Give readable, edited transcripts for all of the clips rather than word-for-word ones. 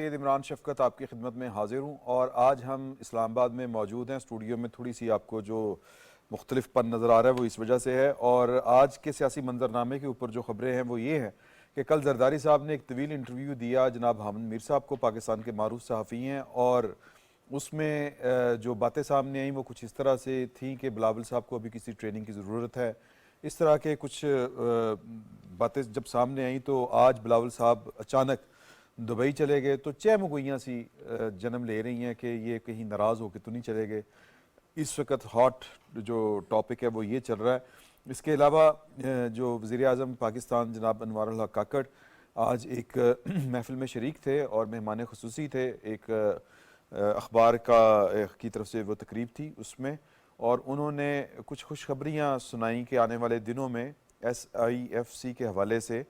सैयद इमरान शफकत आपकी खिदमत में हाजिर हूँ और आज हम इस्लामाबाद में मौजूद हैं। स्टूडियो में थोड़ी सी आपको जो मुख्तलिफ पन नज़र आ रहा है वो इस वजह से है। और आज के सियासी मंजरनामे के ऊपर जो खबरें हैं वो ये हैं कि कल जरदारी साहब ने एक तवील इंटरव्यू दिया जनाब हामिद मीर साहब को, पाकिस्तान के मारूफ सहाफ़ी हैं, और उसमें जो बातें सामने आई वो कुछ इस तरह से थी कि बिलावल साहब को अभी किसी ट्रेनिंग की ज़रूरत है। इस तरह के कुछ बातें जब सामने आई तो आज बिलावल साहब अचानक दुबई चले गए, तो चहमगोइयाँ सी जन्म ले रही हैं कि ये कहीं नाराज़ होकर तो नहीं चले गए। इस वक्त हॉट जो टॉपिक है वो ये चल रहा है। इसके अलावा जो वज़ीर आज़म पाकिस्तान जनाब अनवारुल हक काकड़ आज एक महफिल में शरीक थे और मेहमान खुसूसी थे। एक अखबार की तरफ से वो तकरीब थी उसमें, और उन्होंने कुछ खुशखबरियाँ सुनाई कि आने वाले दिनों में SIFC के हवाले से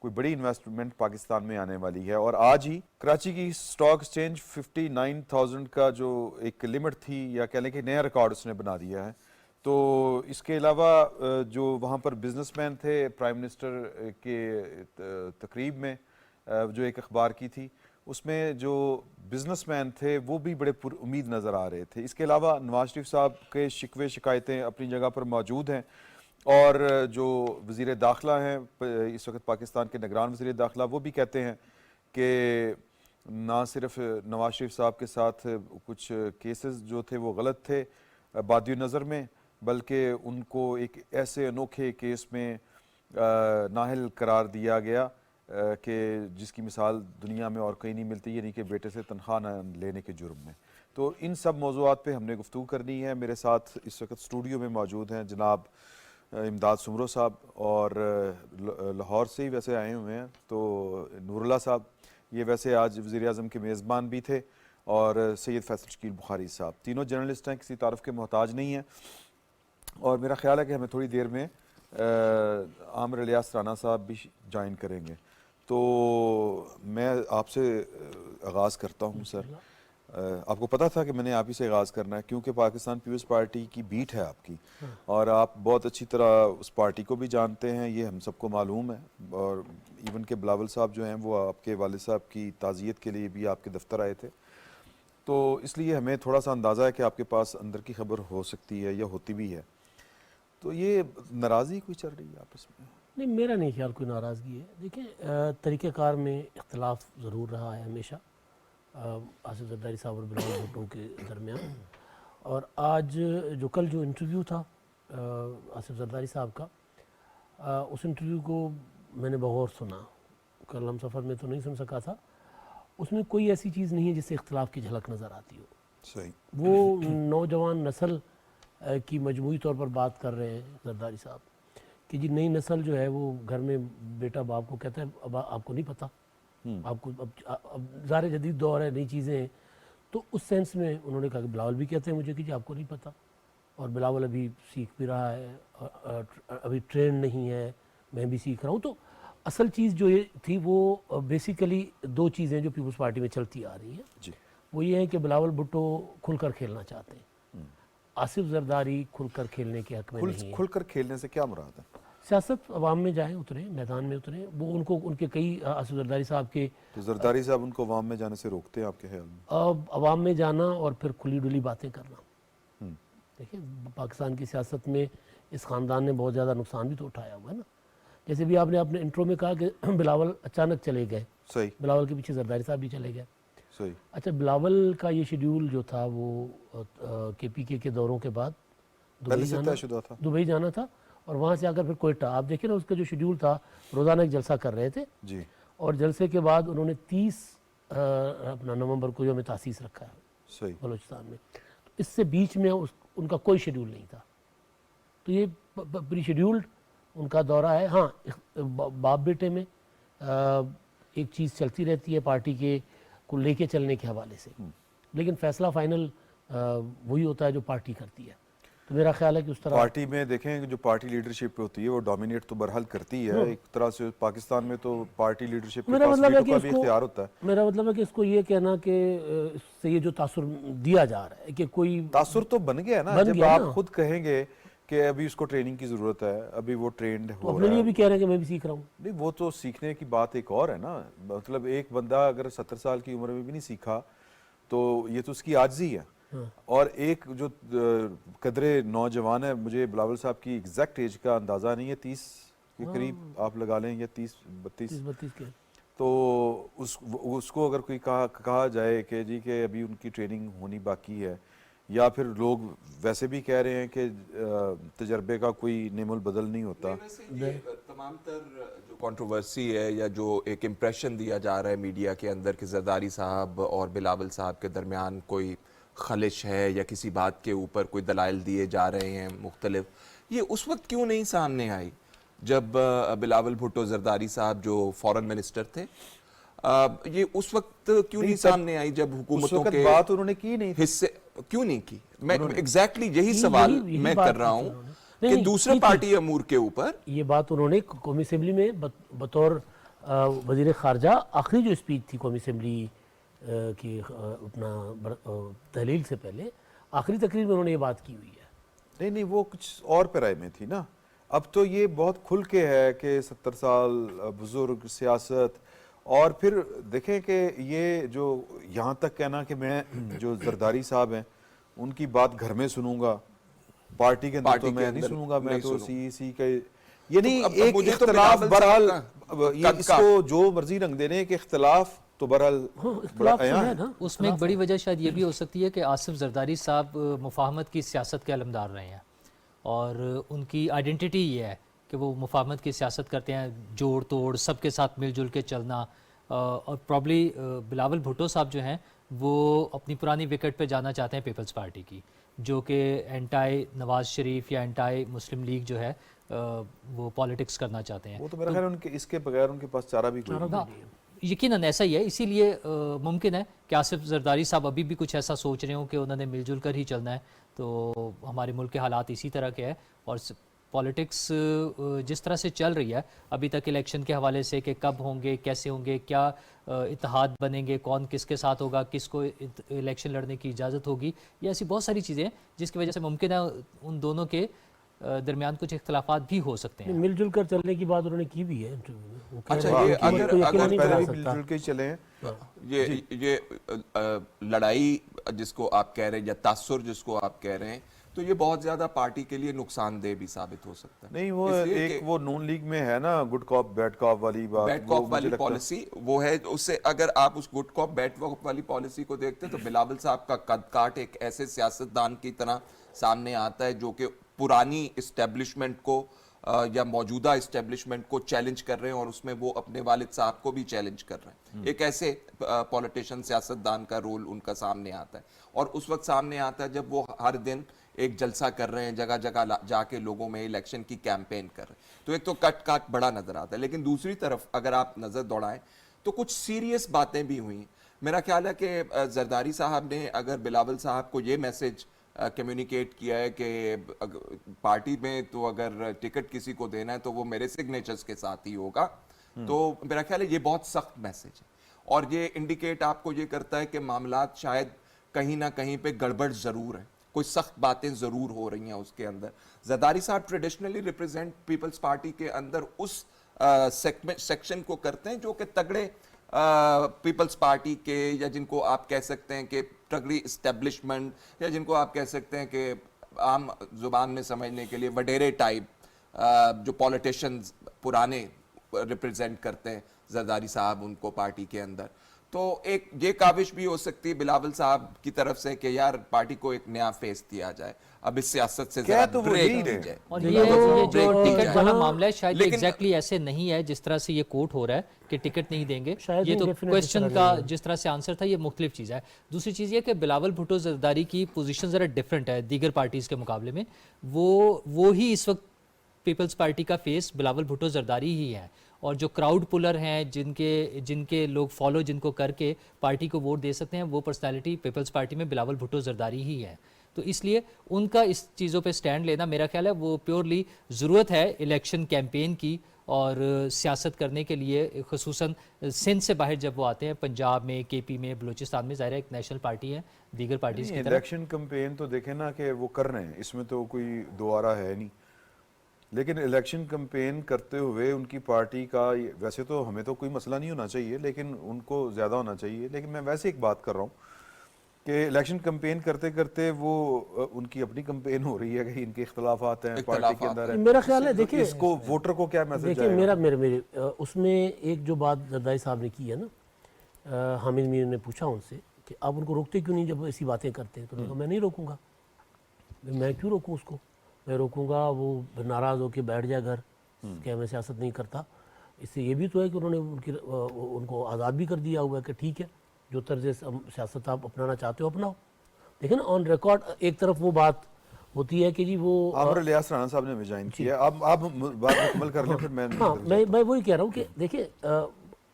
कोई बड़ी इन्वेस्टमेंट पाकिस्तान में आने वाली है। और आज ही कराची की स्टॉक एक्सचेंज 59,000 का जो एक लिमिट थी, या कह लें कि नया रिकॉर्ड उसने बना दिया है। तो इसके अलावा जो वहाँ पर बिजनेसमैन थे प्राइम मिनिस्टर के तकरीब में जो एक अखबार की थी, उसमें जो बिजनेसमैन थे वो भी बड़े पुरुम्मीद नज़र आ रहे थे। इसके अलावा नवाज शरीफ साहब के शिकवे शिकायतें अपनी जगह पर मौजूद हैं, और जो वज़ीर दाखिला हैं इस वक्त पाकिस्तान के निगरान वज़ीर दाखिला, वो भी कहते हैं कि ना सिर्फ नवाज शरीफ साहब के साथ कुछ केसेस जो थे वो गलत थे बादी नज़र में, बल्कि उनको एक ऐसे अनोखे केस में नाअहल करार दिया गया कि जिसकी मिसाल दुनिया में और कहीं नहीं मिलती, यानी कि बेटे से तनख्वाह न लेने के जुर्म में। तो इन सब मौज़ूआत पे हमने गुफ्तगू करनी है। मेरे साथ इस वक्त स्टूडियो में मौजूद हैं जनाब इमदाद सुमरो साहब, और लाहौर से ही वैसे आए हुए हैं, तो नूरुल्लाह साहब, ये वैसे आज वज़ीर आज़म के मेज़बान भी थे, और सैयद फैसल शकील बुखारी साहब। तीनों जर्नलिस्ट हैं, किसी तारफ़ के मोहताज नहीं हैं। और मेरा ख्याल है कि हमें थोड़ी देर में आमिर इलियास राना साहब भी ज्वाइन करेंगे। तो मैं आपसे आगाज़ करता हूँ सर। आपको पता था कि मैंने आप ही से आगाज़ करना है, क्योंकि पाकिस्तान पीपल्स पार्टी की बीट है आपकी, और आप बहुत अच्छी तरह उस पार्टी को भी जानते हैं, ये हम सबको मालूम है। और इवन के बिलावल साहब जो हैं वो आपके वालिद साहब की ताज़ियत के लिए भी आपके दफ्तर आए थे, तो इसलिए हमें थोड़ा सा अंदाज़ा है कि आपके पास अंदर की खबर हो सकती है या होती भी है। तो ये नाराज़गी कोई चल रही है आपस में? नहीं, मेरा नहीं ख्याल कोई नाराज़गी है। देखिए, तरीक़ेकार में इख्तलाफ ज़रूर रहा है हमेशा आसिफ जरदारी साहब और बिलावल भुट्टो के दरमियान। और आज कल जो इंटरव्यू था आसिफ जरदारी साहब का, उस इंटरव्यू को मैंने बगौर सुना। कल हम सफ़र में तो नहीं सुन सका था। उसमें कोई ऐसी चीज़ नहीं है जिससे इख्तलाफ की झलक नज़र आती हो। सही, वो नौजवान नस्ल की मजमूई तौर पर बात कर रहे हैं जरदारी साहब कि जी नई नस्ल जो है वो घर में बेटा बाप को कहता है अब आपको नहीं पता, आपको अब ज़ाहिर जदीद दौर है, नई चीज़ें हैं। तो उस सेंस में उन्होंने कहा कि बिलावल भी कहते हैं मुझे कि जी आपको नहीं पता, और बिलावल अभी सीख भी रहा है, अभी ट्रेन नहीं है, मैं भी सीख रहा हूँ। तो असल चीज़ जो ये थी वो बेसिकली दो चीज़ें जो पीपल्स पार्टी में चलती आ रही हैं, वो ये है कि बिलावल भुट्टो खुलकर खेलना चाहते हैं, आसिफ जरदारी खुलकर खेलने के हक में नहीं है। खुलकर खेलने से क्या मुराद है? सियासत अवाम में जाएँ, उतरे मैदान में उतरे। वो उनको उनके कई आसिफ जरदारी साहब के, तो जरदारी साहब उनको अवाम में जाने से रोकते हैं आपके ख्याल में? अवाम में जाना और फिर खुली डुली बातें करना। देखिए, पाकिस्तान की सियासत में इस ख़ानदान ने बहुत ज़्यादा नुकसान भी तो उठाया हुआ है ना। जैसे भी आपने अपने इंट्रो में कहा कि बिलावल अचानक चले गए, सही, बिलावल के पीछे जरदारी साहब भी चले गए। सही। अच्छा, बिलावल का ये शेड्यूल जो था वो KPK के दौरों के बाद दुबई जाना था, और वहाँ से आकर फिर कोयटा। आप देखिए ना, उसका जो शेड्यूल था, रोज़ाना एक जलसा कर रहे थे जी, और जलसे के बाद उन्होंने 30 अपना नवंबर को यौम तासीस रखा है सही बलूचिस्तान में। तो इससे बीच में उनका कोई शेड्यूल नहीं था। तो ये प्री शेड्यूल्ड उनका दौरा है। हाँ, बाप बेटे में एक चीज़ चलती रहती है पार्टी के को लेके चलने के हवाले से, लेकिन फैसला फाइनल वही होता है जो पार्टी करती है। तो मेरा ख्याल है कि उस तरह पार्टी में देखें कि जो पार्टी लीडरशिप होती है वो डोमिनेट तो बहरहाल करती है एक तरह से। पाकिस्तान में तो पार्टी लीडरशिप के पास वीटो का भी इख्तियार होता है। मेरा मतलब है कि इसको ये कहना कि इससे ये जो तासुर दिया जा रहा है कि कोई तासुर तो बन गया ना, जब आप खुद कहेंगे कि अभी उसको ट्रेनिंग की ज़रूरत है, अभी वो ट्रेंड तो हो अपने रहा लिए है। भी कह रहे हैं कि मैं भी सीख रहा हूँ। नहीं, वो तो सीखने की बात एक और है ना। मतलब एक बंदा अगर 70 साल की उम्र में भी नहीं सीखा तो ये तो उसकी आजिज़ी है। और एक जो कदरे नौजवान है, मुझे बिलावल साहब की एग्जैक्ट एज का अंदाज़ा नहीं है, 30 के करीब आप लगा लें, या 30-32। 30-32 के। तो उसको अगर कोई कहा जाए कि जी कि अभी उनकी ट्रेनिंग होनी बाकी है, या फिर लोग वैसे भी कह रहे हैं कि तजर्बे का कोई नेमुल बदल नहीं होता। वैसे ये तमाम तर जो कंट्रोवर्सी है या जो एक इम्प्रेशन दिया जा रहा है मीडिया के अंदर कि जरदारी साहब और बिलावल साहब के दरमियान कोई खलिश है या किसी बात के ऊपर कोई दलाइल दिए जा रहे हैं मुख्तलिफ, ये उस वक्त क्यों नहीं सामने आई जब बिलावल भुट्टो जरदारी साहब जो फॉरेन मिनिस्टर थे, ये उस वक्त क्यों नहीं सामने आई जब उस हुकूमतों वक्त के बात उन्होंने की नहीं थी। हिस्से क्यों नहीं की? मैं एग्जैक्टली यही सवाल यही मैं बात कर रहा की थी हूँ उन्होंने। कि नहीं, दूसरे की थी। पार्टी अमूर के ऊपर ये बात उन्होंने कौमी असम्बली में बतौर वजीर खारजा आखिरी जो स्पीच थी कौमी असम्बली की अपना तहलील से पहले आखिरी तकरीर में उन्होंने ये बात की हुई है। नहीं नहीं, वो कुछ और पैराए में थी ना। अब तो ये बहुत खुल के है कि 70 साल बुजुर्ग सियासत। और फिर देखें कि ये जो यहाँ तक कहना कि मैं जो जरदारी साहब हैं उनकी बात घर में सुनूंगा, पार्टी के अंदर पार्टी तो के मैं नहीं अंदर सुनूंगा, मैं नहीं तो सुनूंगा। सी के यानी अब एक मुझे तो इख्तलाफ बिलावल बहरहाल साहब ये का- इसको जो मर्जी रंग देने के इख्तलाफ तो बहरहाल बड़ा इख्तिलाफ तो अयां है है। ना। उसमें एक बड़ी वजह शायद ये भी हो सकती है कि आसिफ जरदारी साहब मुफाहमत की सियासत के अलमदार रहे हैं और उनकी आइडेंटिटी ये है कि वो मुफाहमत की सियासत करते हैं, जोड़ तोड़ सबके साथ मिलजुल के चलना। और प्रॉब्ली बिलावल भुट्टो साहब जो हैं वो अपनी पुरानी विकेट पे जाना चाहते हैं पीपल्स पार्टी की, जो कि एंटाई नवाज शरीफ या एंटाई मुस्लिम लीग जो है वो पॉलिटिक्स करना चाहते हैं। वो तो मेरा ख्याल है उनके इसके बगैर उनके पास चारा भी कोई नहीं। हाँ, यकीनन ऐसा ही है। इसीलिए मुमकिन है कि आसिफ जरदारी साहब अभी भी कुछ ऐसा सोच रहे हो कि उन्होंने मिलजुल कर ही चलना है। तो हमारे मुल्क के हालात इसी तरह के हैं और पॉलिटिक्स जिस तरह से चल रही है अभी तक इलेक्शन के हवाले से कि कब होंगे, कैसे होंगे, क्या इत्तेहाद बनेंगे, कौन किसके साथ होगा, किसको इलेक्शन लड़ने की इजाज़त होगी, ये ऐसी बहुत सारी चीज़ें हैं जिसकी वजह से मुमकिन है उन दोनों के दरमियान कुछ इख्तलाफात भी हो सकते हैं। मिलजुल कर चलने की बात उन्होंने की भी है इंटरव्यू में। वो कह अच्छा, रहे हैं ये कि अगर- कोई अकेला अगर नहीं पहले बना भी सकता। मिलजुल के ही चले हैं। ये लड़ाई जिसको आप कह रहे हैं या तासुर जिसको आप कह रहे हैं, तो ये बहुत ज्यादा पार्टी के लिए नुकसानदेह भी साबित हो सकता है। नहीं, वो इसलिए एक कि वो नून लीग में है ना, गुड कॉप बैड कॉप वाली बात, बैड वो कॉप मुझे वाली लगता है- पॉलिसी वो है। उससे अगर आप उस गुड कॉप बैड कॉप वाली पॉलिसी को देखते हैं तो बिलावल साहब का कद काट एक ऐसे सियासतदान की तरह सामने आता है जो कि पुरानी इस्टेब्लिशमेंट को या मौजूदा इस्टेब्लिशमेंट को चैलेंज कर रहे हैं और उसमें वो अपने वालिद साहब को भी चैलेंज कर रहे हैं। एक ऐसे पॉलिटिशियन सियासतदान का रोल उनका सामने आता है और उस वक्त सामने आता है जब वो हर दिन एक जलसा कर रहे हैं, जगह जगह जाके लोगों में इलेक्शन की कैंपेन कर रहे हैं। तो एक तो कट काट बड़ा नजर आता है, लेकिन दूसरी तरफ अगर आप नजर दौड़ाएं तो कुछ सीरियस बातें भी हुई। मेरा ख्याल है कि जरदारी साहब ने अगर बिलावल साहब को ये मैसेज कम्युनिकेट किया है कि पार्टी में तो अगर टिकट किसी को देना है तो वो मेरे सिग्नेचर्स के साथ ही होगा, तो मेरा ख्याल है ये बहुत सख्त मैसेज है और ये इंडिकेट आपको ये करता है कि मामलात शायद कहीं ना कहीं पे गड़बड़ जरूर है, कोई सख्त बातें जरूर हो रही हैं उसके अंदर। जरदारी साहब ट्रेडिशनली रिप्रेजेंट पीपल्स पार्टी के अंदर उस सेक्शन को करते हैं जो कि तगड़े पीपल्स पार्टी के, या जिनको आप कह सकते हैं कि तगड़ी इस्टेब्लिशमेंट, या जिनको आप कह सकते हैं कि आम जुबान में समझने के लिए वडेरे टाइप जो पॉलिटिशियंस पुराने रिप्रेजेंट करते हैं जरदारी साहब उनको पार्टी के अंदर। तो एक ये काविश भी हो सकती है बिलावल साहब की तरफ से कि यार पार्टी को एक नया फेस दिया जाए, अब इस सियासत से क्या जरा तो वो ब्रेक यही दी है। जाए। और जो ये जो ब्रेक दी टिकट जाए। वाला मामला है शायद लेकिन- एग्जैक्टली ऐसे नहीं है जिस तरह से ये कोट हो रहा है कि टिकट नहीं देंगे। शायद ये तो indefinite क्वेश्चन इस तरह का नहीं है। जिस तरह से आंसर था ये मुख्तलिफ चीज़ है। दूसरी चीज़ ये कि बिलावल भुट्टो जरदारी की पोजीशन ज़रा डिफरेंट है दीगर पार्टीज़ के मुकाबले में। वो ही इस वक्त पीपल्स पार्टी का फेस बिलावल भुट्टो जरदारी ही है और जो क्राउड पुलर हैं जिनके लोग फॉलो जिनको करके पार्टी को वोट दे सकते हैं वो पर्सनालिटी पीपल्स पार्टी में बिलावल भुट्टो जरदारी ही है। तो इसलिए उनका इस चीज़ों पे स्टैंड लेना मेरा ख्याल है वो प्योरली ज़रूरत है इलेक्शन कैंपेन की और सियासत करने के लिए ख़ुसूसन सिंध से बाहर जब वो आते हैं, पंजाब में, केपी में, बलूचिस्तान में, ज़ाहिर है एक नेशनल पार्टी है दीगर पार्टीज़ की तरह। इलेक्शन कैंपेन तो देखें ना कि वो कर रहे हैं, इसमें तो कोई दोबारा है नहीं, लेकिन इलेक्शन कैंपेन करते हुए उनकी पार्टी का वैसे तो हमें तो कोई मसला नहीं होना चाहिए, लेकिन उनको ज़्यादा होना चाहिए। लेकिन मैं वैसे एक बात कर रहा हूँ कि इलेक्शन कैंपेन करते करते वो उनकी अपनी कैंपेन हो रही है कि इनके इख्तलाफात हैं पार्टी के अंदर है। मेरा ख्याल है तो देखिए, इसको वोटर को क्या मैसेज देखिए मेरा मेरे मेरे उसमें एक जो बात जरदारी साहब ने की है ना, हामिद मीर ने पूछा उनसे कि आप उनको रोकते क्यों नहीं जब ऐसी बातें करते हैं, तो उन्होंने कहा मैं नहीं रोकूंगा, मैं क्यों रोकूं उसको, मैं रोकूंगा वो नाराज़ होकर बैठ जाए घर कि मैं सियासत नहीं करता। इससे ये भी तो है कि उन्होंने उनको आज़ाद भी कर दिया हुआ है कि ठीक है जो तर्ज सियासत आप अपनाना चाहते हो अपनाओ। लेकिन ऑन रिकॉर्ड एक तरफ वो बात होती है कि जी वो आमिर इलियास राणा साहब ने हमें ज्वाइन किया। अब आप बात मुकम्मल कर लें फिर मैं हाँ मैं वही कह रहा हूँ कि देखिए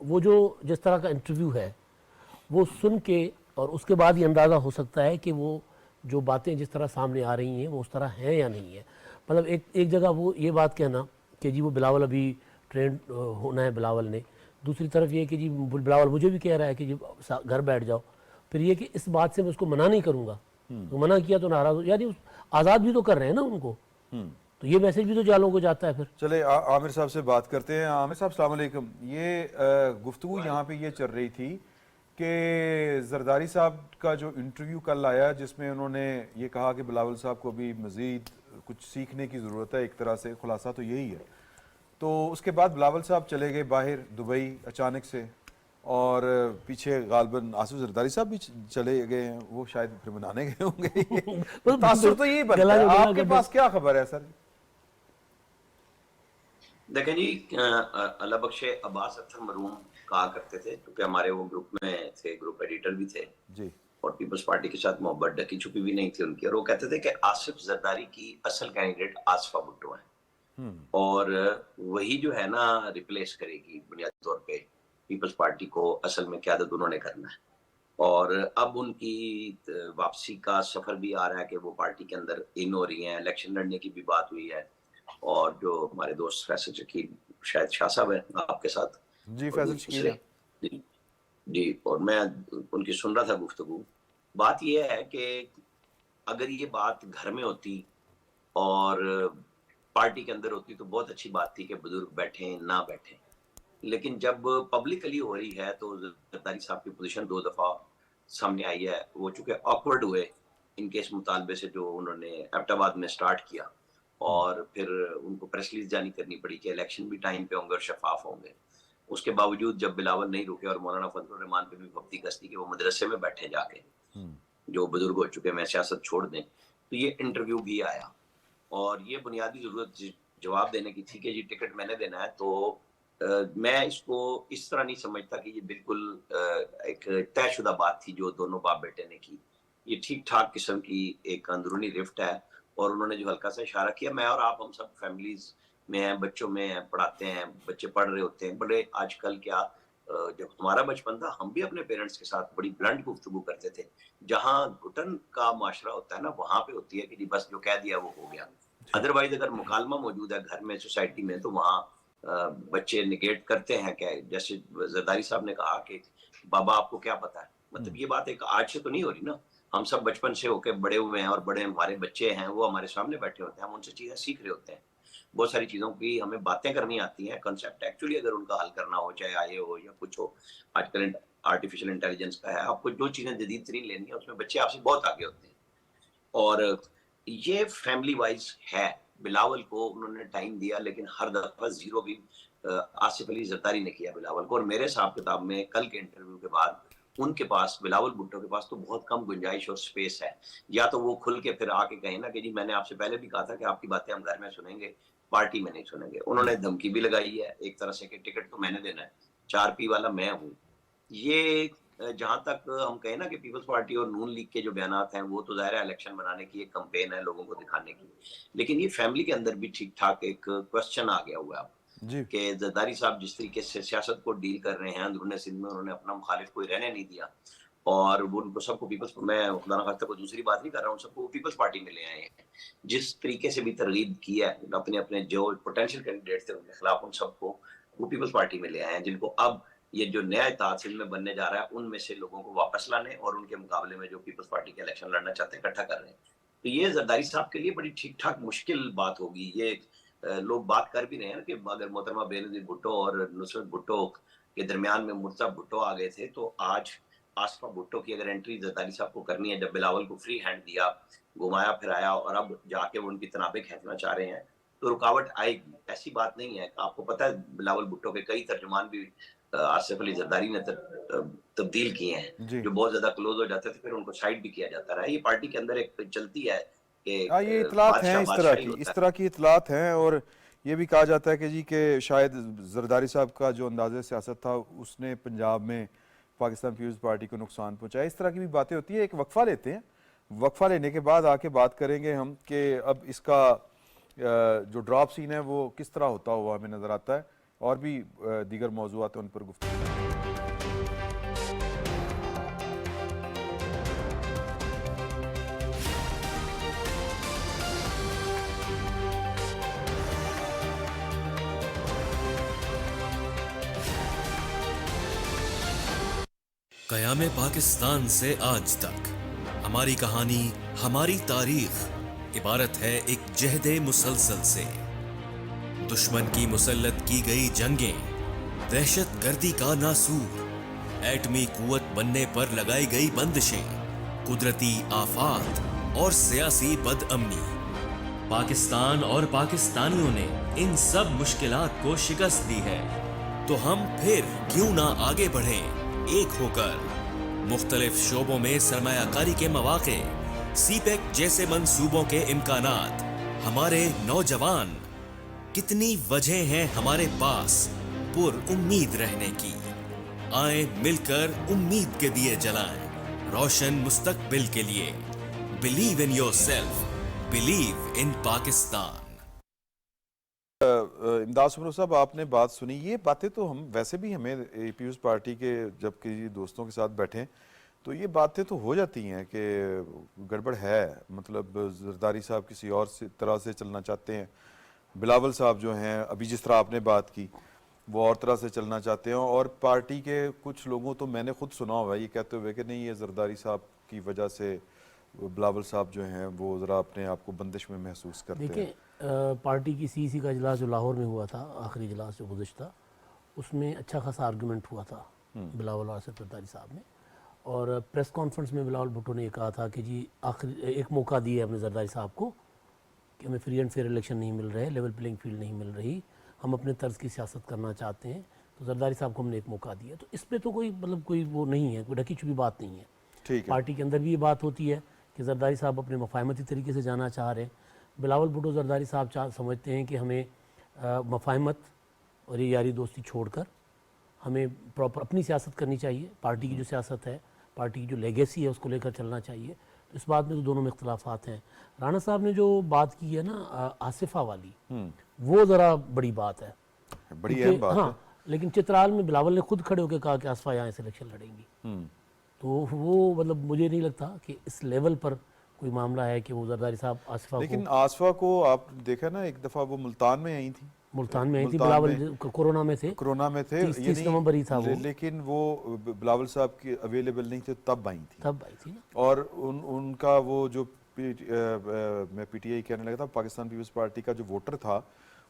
वो जो जिस तरह का इंटरव्यू है वो सुन के और उसके बाद ही अंदाज़ा हो सकता है कि वो जो बातें जिस तरह सामने आ रही हैं वो उस तरह हैं या नहीं है। मतलब एक जगह वो ये बात कहना कि जी वो बिलावल अभी ट्रेंड होना है बिलावल ने, दूसरी तरफ ये कि जी बिलावल मुझे भी कह रहा है कि जी घर बैठ जाओ, फिर ये कि इस बात से मैं उसको मना नहीं करूँगा, तो मना किया तो नाराज़ हो, यानी आज़ाद भी तो कर रहे हैं ना उनको, तो ये मैसेज भी तो जालों को जाता है। फिर चले आमिर साहब से बात करते हैं। आमिर साहब अस्सलाम वालेकुम। ये गुफ्तगू यहाँ पे ये चल रही थी कि जरदारी साहब का जो इंटरव्यू कल आया जिसमें उन्होंने ये कहा कि बिलावल साहब को भी मज़ीद कुछ सीखने की ज़रूरत है, एक तरह से खुलासा तो यही है। तो उसके बाद बिलावल साहब चले गए बाहर दुबई अचानक से, और पीछे गालबन आसिफ जरदारी साहब भी चले गए हैं, वो शायद फिर मनाने गए होंगे। तासुर तो यही बनता है। आपके पास क्या खबर है सर? देखें जी, अल्लाह बख्शे अब्बास अख्तर मरूम कहा करते थे, क्योंकि हमारे वो ग्रुप में थे, ग्रुप एडिटर भी थे जी, और पीपल्स पार्टी के साथ मोहब्बत ढकी छुपी भी नहीं थी उनकी, और वो कहते थे कि आसिफ जरदारी की असल कैंडिडेट आसफा भुट्टो है और वही जो है ना रिप्लेस करेगी बुनियादी तौर पे पीपल्स पार्टी को, असल में क़यादत उन्होंने करना है। और अब उनकी वापसी का सफर भी आ रहा है कि वो पार्टी के अंदर इन हो रही हैं, इलेक्शन लड़ने की भी बात हुई है, और जो हमारे दोस्त फैसल शकील शायद शाह साहब है आपके साथ जी फैसल शकील है। जी, और मैं उनकी सुन रहा था गुफ्तगू। बात यह है कि अगर ये बात घर में होती और पार्टी के अंदर होती तो बहुत अच्छी बात थी कि बुजुर्ग बैठे ना बैठे, लेकिन जब पब्लिकली हो रही है तो जरदारी साहब की पोजीशन 2 दफा सामने आई है। वो चूंकि ऑकवर्ड हुए इनके इस मुतालबे से जो उन्होंने एबटाबाद में स्टार्ट किया, और फिर उनको प्रेस रिलीज जारी करनी पड़ी कि इलेक्शन भी टाइम पे होंगे और शफाफ होंगे। उसके बावजूद जब बिलावल नहीं रुके और मौलाना फजलुर रहमान पे भी वक्ती कसती कि वो मदरसे में बैठे जाके, जो बुजुर्ग हो चुके मैं सियासत छोड़ दें, तो ये इंटरव्यू भी आया और ये बुनियादी जरूरत जवाब देने की थी कि जी टिकट मैंने देना है। तो मैं इसको इस तरह नहीं समझता कि ये बिल्कुल एक तयशुदा बात थी जो दोनों बाप बेटे ने की। ये ठीक ठाक किस्म की एक अंदरूनी रिफ्ट है, और उन्होंने जो हल्का सा इशारा किया, मैं और आप हम सब फैमिलीज में हैं, बच्चों में हैं, पढ़ाते हैं, बच्चे पढ़ रहे होते हैं। बड़े आजकल क्या, जब हमारा बचपन था हम भी अपने पेरेंट्स के साथ बड़ी ब्लंट गुफ्तगू करते थे। जहाँ घुटन का माशरा होता है ना, वहां पे होती है कि जी बस जो कह दिया वो हो गया। अदरवाइज अगर मुकालमा मौजूद है घर में, सोसाइटी में, तो वहाँ बच्चे निगेट करते हैं। क्या जैसे जरदारी साहब ने कहा कि बाबा आपको क्या पता है, मतलब ये बात एक आज से तो नहीं हो रही ना, हम सब बचपन से होके बड़े हुए हैं, और बड़े हमारे बच्चे हैं वो हमारे सामने बैठे होते हैं, हम उनसे चीजें सीख रहे होते हैं। बहुत सारी चीजों की हमें बातें करनी आती हैं, कंसेप्ट एक्चुअली अगर उनका हल करना हो, चाहे आए हो या कुछ हो, आजकल आर्टिफिशियल इंटेलिजेंस का है, आपको जो चीजें जदीद तरीन लेनी है उसमें बच्चे आपसे बहुत आगे होते हैं। और ये फैमिली वाइज है, बिलावल को उन्होंने टाइम दिया, लेकिन हर दफा जीरो भी आसिफ अली जरदारी ने किया बिलावल को। और मेरे हिसाब किताब में कल के इंटरव्यू के बाद उनके पास, बिलावल भुट्टो के पास तो बहुत कम गुंजाइश और स्पेस है। या तो वो खुल के फिर आके कहें ना कि जी मैंने आपसे पहले भी कहा था कि आपकी बातें हम घर में सुनेंगे, पार्टी में नहीं सुनेंगे। उन्होंने धमकी भी लगाई है एक तरह से कि टिकट तो मैंने देना है, 4P वाला मैं हूँ। ये जहां तक हम कहें ना कि पीपल्स पार्टी और नून लीग के जो बयानात हैं वो तो जाहिर है इलेक्शन बनाने की एक कंपेन है, लोगों को दिखाने की, लेकिन ये फैमिली के अंदर भी ठीक ठाक एक क्वेश्चन आ गया हुआ है कि जरदारी साहब जिस तरीके से सियासत को डील कर रहे हैं अंदरूनी सिंध में, उन्होंने अपना मुखालिफ कोई रहने नहीं दिया, और वो उनको सबको पीपल्स, मैं खुदा ना खास्ता को दूसरी बात नहीं कर रहा हूँ, सबको पीपल्स पार्टी में ले आए हैं। जिस तरीके से भी तरगीब किया है अपने अपने जो पोटेंशियल कैंडिडेट्स थे उनके खिलाफ, उन सबको वो पीपल्स पार्टी में ले आए हैं, जिनको अब ये जो नया इत्तेहाद सिंध में बनने जा रहा है उनमें से लोगों को वापस लाने और उनके मुकाबले में जो पीपल्स पार्टी के इलेक्शन लड़ना चाहते हैं इकट्ठा कर रहे हैं। तो ये जरदारी साहब के लिए बड़ी ठीक ठाक मुश्किल बात होगी। ये लोग बात कर भी रहे हैं कि अगर मोहतरमा बेनजीर भुट्टो और नुसरत भुट्टो के दरमियान में मुर्तज़ा भुट्टो आ गए थे, तो आज आसफा भुट्टो की अगर एंट्री जरदारी साहब को करनी है, जब बिलावल को फ्री हैंड दिया, घुमाया फिराया और अब जाके वो उनकी तनाबे खींचना चाह रहे हैं, तो रुकावट आएगी। ऐसी बात नहीं है। आपको पता है बिलावल भुट्टो के कई तर्जुमान भी आसिफ अली जरदारी ने तब्दील किए हैं, जो बहुत ज्यादा क्लोज हो जाते थे, फिर उनको साइड भी किया जाता रहा। ये पार्टी के अंदर एक चलती है कि ये इतलात हैं, इस तरह की इतलात हैं। और ये भी कहा जाता है कि जी कि शायद जरदारी साहब का जो अंदाज़ सियासत था उसने पंजाब में पाकिस्तान पीपल्स पार्टी को नुकसान पहुंचाया। इस तरह की भी बातें होती है। एक वक्फा लेते हैं, वक्फा लेने के बाद आके बात करेंगे हम कि अब इसका जो ड्रॉप सीन है वो किस तरह होता हुआ हमें नज़र आता है, और भी दीगर मौज़ूआत उन पर गुफ्तगू। क़याम पाकिस्तान से आज तक हमारी कहानी, हमारी तारीख इबारत है एक जहदे मुसलसल से। दुश्मन की मुसल्लत की गई जंगें, दहशत गर्दी का नासूर, एटमी कुव्वत बनने पर लगाई गई बंदिशें, कुदरती आफात और सियासी बदअमनी। पाकिस्तान और पाकिस्तानियों ने इन सब मुश्किलात को शिकस्त दी है, तो हम फिर क्यों ना आगे बढ़ें एक होकर। मुख्तलिफ शोबों में सरमायाकारी के मौके, सीपेक जैसे मंसूबों के इम्कानात, हमारे नौजवान, कितनी वजह हैं हमारे पास पुर-उम्मीद रहने की। आए मिलकर उम्मीद के दिए जलाएं रोशन मुस्तकबिल के लिए। Believe in yourself, believe in Pakistan. इमदाद सुमरो साहब, आपने बात सुनी। ये बातें तो हम वैसे भी हमें पीपल्स पार्टी के जब किसी दोस्तों के साथ बैठें तो ये बातें तो हो जाती हैं कि गड़बड़ है, मतलब जरदारी साहब किसी और तरह से चलना चाहते हैं, बिलावल साहब जो हैं अभी जिस तरह आपने बात की वो और तरह से चलना चाहते हैं, और पार्टी के कुछ लोगों तो मैंने खुद सुना हुआ है ये कहते हुए कि नहीं, ये जरदारी साहब की वजह से बिलावल साहब जो हैं वो ज़रा अपने आप को बंदिश में महसूस करते हैं। देखिए, पार्टी की सीसी का इजलास जो लाहौर में हुआ था, आखिरी इजलास जो गुज़िश्ता, उसमें अच्छा खासा आर्गूमेंट हुआ था बिलावल और जरदारी साहब ने। और प्रेस कॉन्फ्रेंस में बिलावल भुट्टो ने ये कहा था कि जी आखिरी एक मौका दिया अपने जरदारी साहब को कि हमें फ्री एंड फेयर इलेक्शन नहीं मिल रहे, लेवल प्लेइंग फील्ड नहीं मिल रही, हम अपने तर्ज की सियासत करना चाहते हैं, तो जरदारी साहब को हमने एक मौका दिया। तो इस पर तो कोई मतलब कोई वो नहीं है, कोई ढकी छुपी बात नहीं है। ठीक है। पार्टी के अंदर भी ये बात होती है कि जरदारी साहब अपने मफाहमती तरीके से जाना चाह रहे हैं। बिलावल भुट्टो जरदारी साहब समझते हैं कि हमें मफाहमत और ये यारी दोस्ती छोड़कर हमें प्रॉपर अपनी सियासत करनी चाहिए। पार्टी की जो सियासत है, पार्टी की जो लेगेसी है, उसको लेकर चलना चाहिए। तो इस बात में तो दोनों में इख्तलाफात हैं। राणा साहब ने जो बात की है ना आसिफा वाली, वो ज़रा बड़ी बात है, बड़ी अहम बात हाँ है। लेकिन चित्राल में बिलावल ने खुद खड़े होकर कहा कि आसिफा यहाँ से इलेक्शन लड़ेंगी, तो वो मतलब मुझे नहीं लगता कि इस लेवल पर कोई मामला है कि वो जरदारी साहब आसिफा लेकिन आसिफा को आप देखा ना, एक दफ़ा वो मुल्तान में आई थी, मुल्तान में आई थी, बिलावल कोरोना में थे, कोरोना में थे, 30 नवंबर ही था वो, लेकिन वो बिलावल साहब की अवेलेबल नहीं थे तब आई थी, तब आई थी ना। और उनका वो जो मैं पीटीआई कहने लगा था, पाकिस्तान पीपल्स पार्टी का जो वोटर था,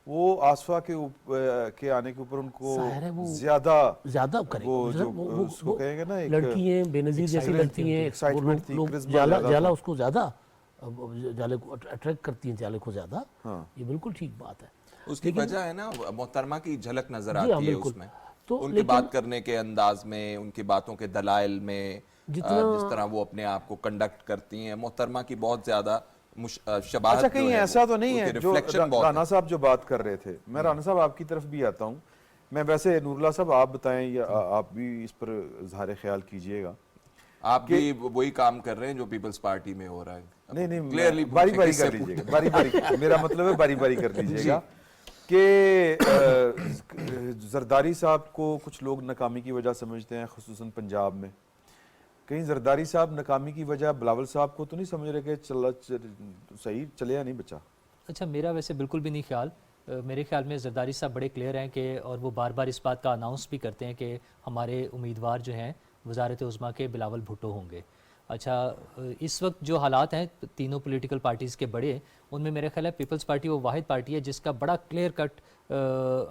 वो आसफा के आने के ऊपर उनको ज्यादा करेगा, वो उसको कहेंगे ना, एक लड़की हैं बेनजीर जैसी लड़की हैं, एक्साइटमेंट थी, जाला उसको ज्यादा जाले को अट्रैक्ट करती हैं, जाले को ज्यादा। ये बिल्कुल ठीक बात है। उसकी वजह है ना मोहतरमा की झलक नजर आती है उसमें, तो उनकी बात करने के अंदाज में, उनकी बातों के दलाइल में, जिस तरह वो अपने आप को कंडक्ट करती हैं, मोहतरमा की बहुत ज्यादा शबाहत। अच्छा, कहीं ऐसा तो नहीं है जो राना साहब जो बात कर रहे थे, मैं राना साहब आपकी तरफ भी आता हूँ, मैं वैसे नूरुल्लाह साहब आप बताएं या आप भी इस पर इज़हार ख्याल कीजिएगा। आप भी वही काम कर रहे हैं जो पीपल्स पार्टी में हो रहा है। नहीं, क्लियरली बारी बारी कर लीजिएगा, बारी बारी मेरा मतलब है बारी बारी कर लीजिएगा कि जरदारी साहब को कुछ लोग नाकामी की वजह समझते हैं, खुसूसन पंजाब में, कहीं जरदारी साहब नाकामी की वजह बिलावल साहब को तो नहीं समझ रहे कि सही चले या नहीं बचा? अच्छा, मेरा वैसे बिल्कुल भी नहीं ख्याल। मेरे ख्याल में जरदारी साहब बड़े क्लियर हैं कि, और वो बार बार इस बात का अनाउंस भी करते हैं कि हमारे उम्मीदवार जो हैं वजारत उज़्मा के बिलावल भुट्टो होंगे। अच्छा, इस वक्त जो हालात हैं तीनों पॉलिटिकल पार्टीज़ के बड़े, उनमें मेरा ख्याल है पीपल्स पार्टी वो वाहिद पार्टी है जिसका बड़ा क्लियर कट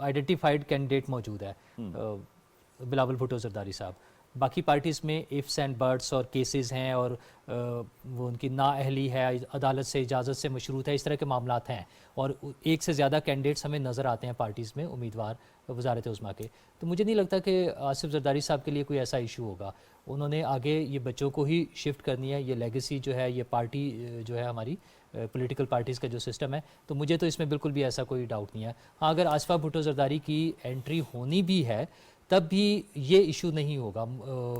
आइडेंटिफाइड कैंडिडेट मौजूद है, बिलावल भुट्टो जरदारी साहब। बाकी पार्टीज़ में इफ्स एंड बर्ड्स और केसेस हैं, और वो उनकी नाअहली है, अदालत से इजाज़त से मशरूत है, इस तरह के मामलात हैं, और एक से ज़्यादा कैंडिडेट्स हमें नज़र आते हैं पार्टीज़ में उम्मीदवार वजारत उज़्मा के। तो मुझे नहीं लगता कि आसिफ जरदारी साहब के लिए कोई ऐसा इशू होगा। उन्होंने आगे ये बच्चों को ही शिफ्ट करनी है, ये लेगेसी जो है, ये पार्टी जो है हमारी पॉलिटिकल पार्टीज़ का जो सिस्टम है, तो मुझे तो इसमें बिल्कुल भी ऐसा कोई डाउट नहीं है। हाँ, अगर आसिफा भुट्टो जरदारी की एंट्री होनी भी है तब भी ये इशू नहीं होगा,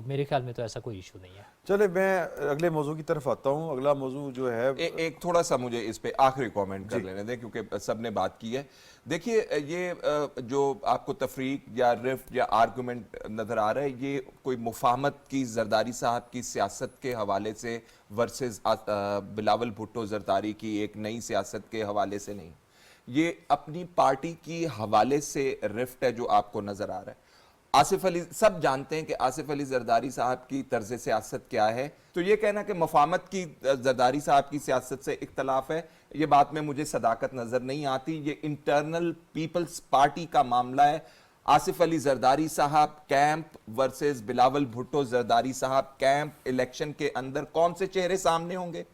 मेरे ख्याल में तो ऐसा कोई इशू नहीं है। चले मैं अगले मौजू की तरफ आता हूँ। अगला मौजू जो है एक थोड़ा सा मुझे इस पे आखिरी कमेंट कर लेने दें, क्योंकि सबने बात की है। देखिए, ये जो आपको तफरीक या रिफ्ट या आर्गुमेंट नजर आ रहा है, ये कोई मुफाहमत की जरदारी साहब की सियासत के हवाले से वर्सेस बिलावल भुट्टो जरदारी की एक नई सियासत के हवाले से नहीं, ये अपनी पार्टी की हवाले से रिफ्ट है जो आपको नजर आ रहा है। आसिफ अली, सब जानते हैं कि आसिफ अली जरदारी साहब की तर्ज सियासत क्या है, तो ये कहना कि मफामत की जरदारी साहब की सियासत से इख्तलाफ है, ये बात में मुझे सदाकत नजर नहीं आती। ये इंटरनल पीपल्स पार्टी का मामला है। आसिफ अली जरदारी साहब कैंप वर्सेस बिलावल भुट्टो जरदारी साहब कैंप, इलेक्शन के अंदर कौन से चेहरे सामने होंगे?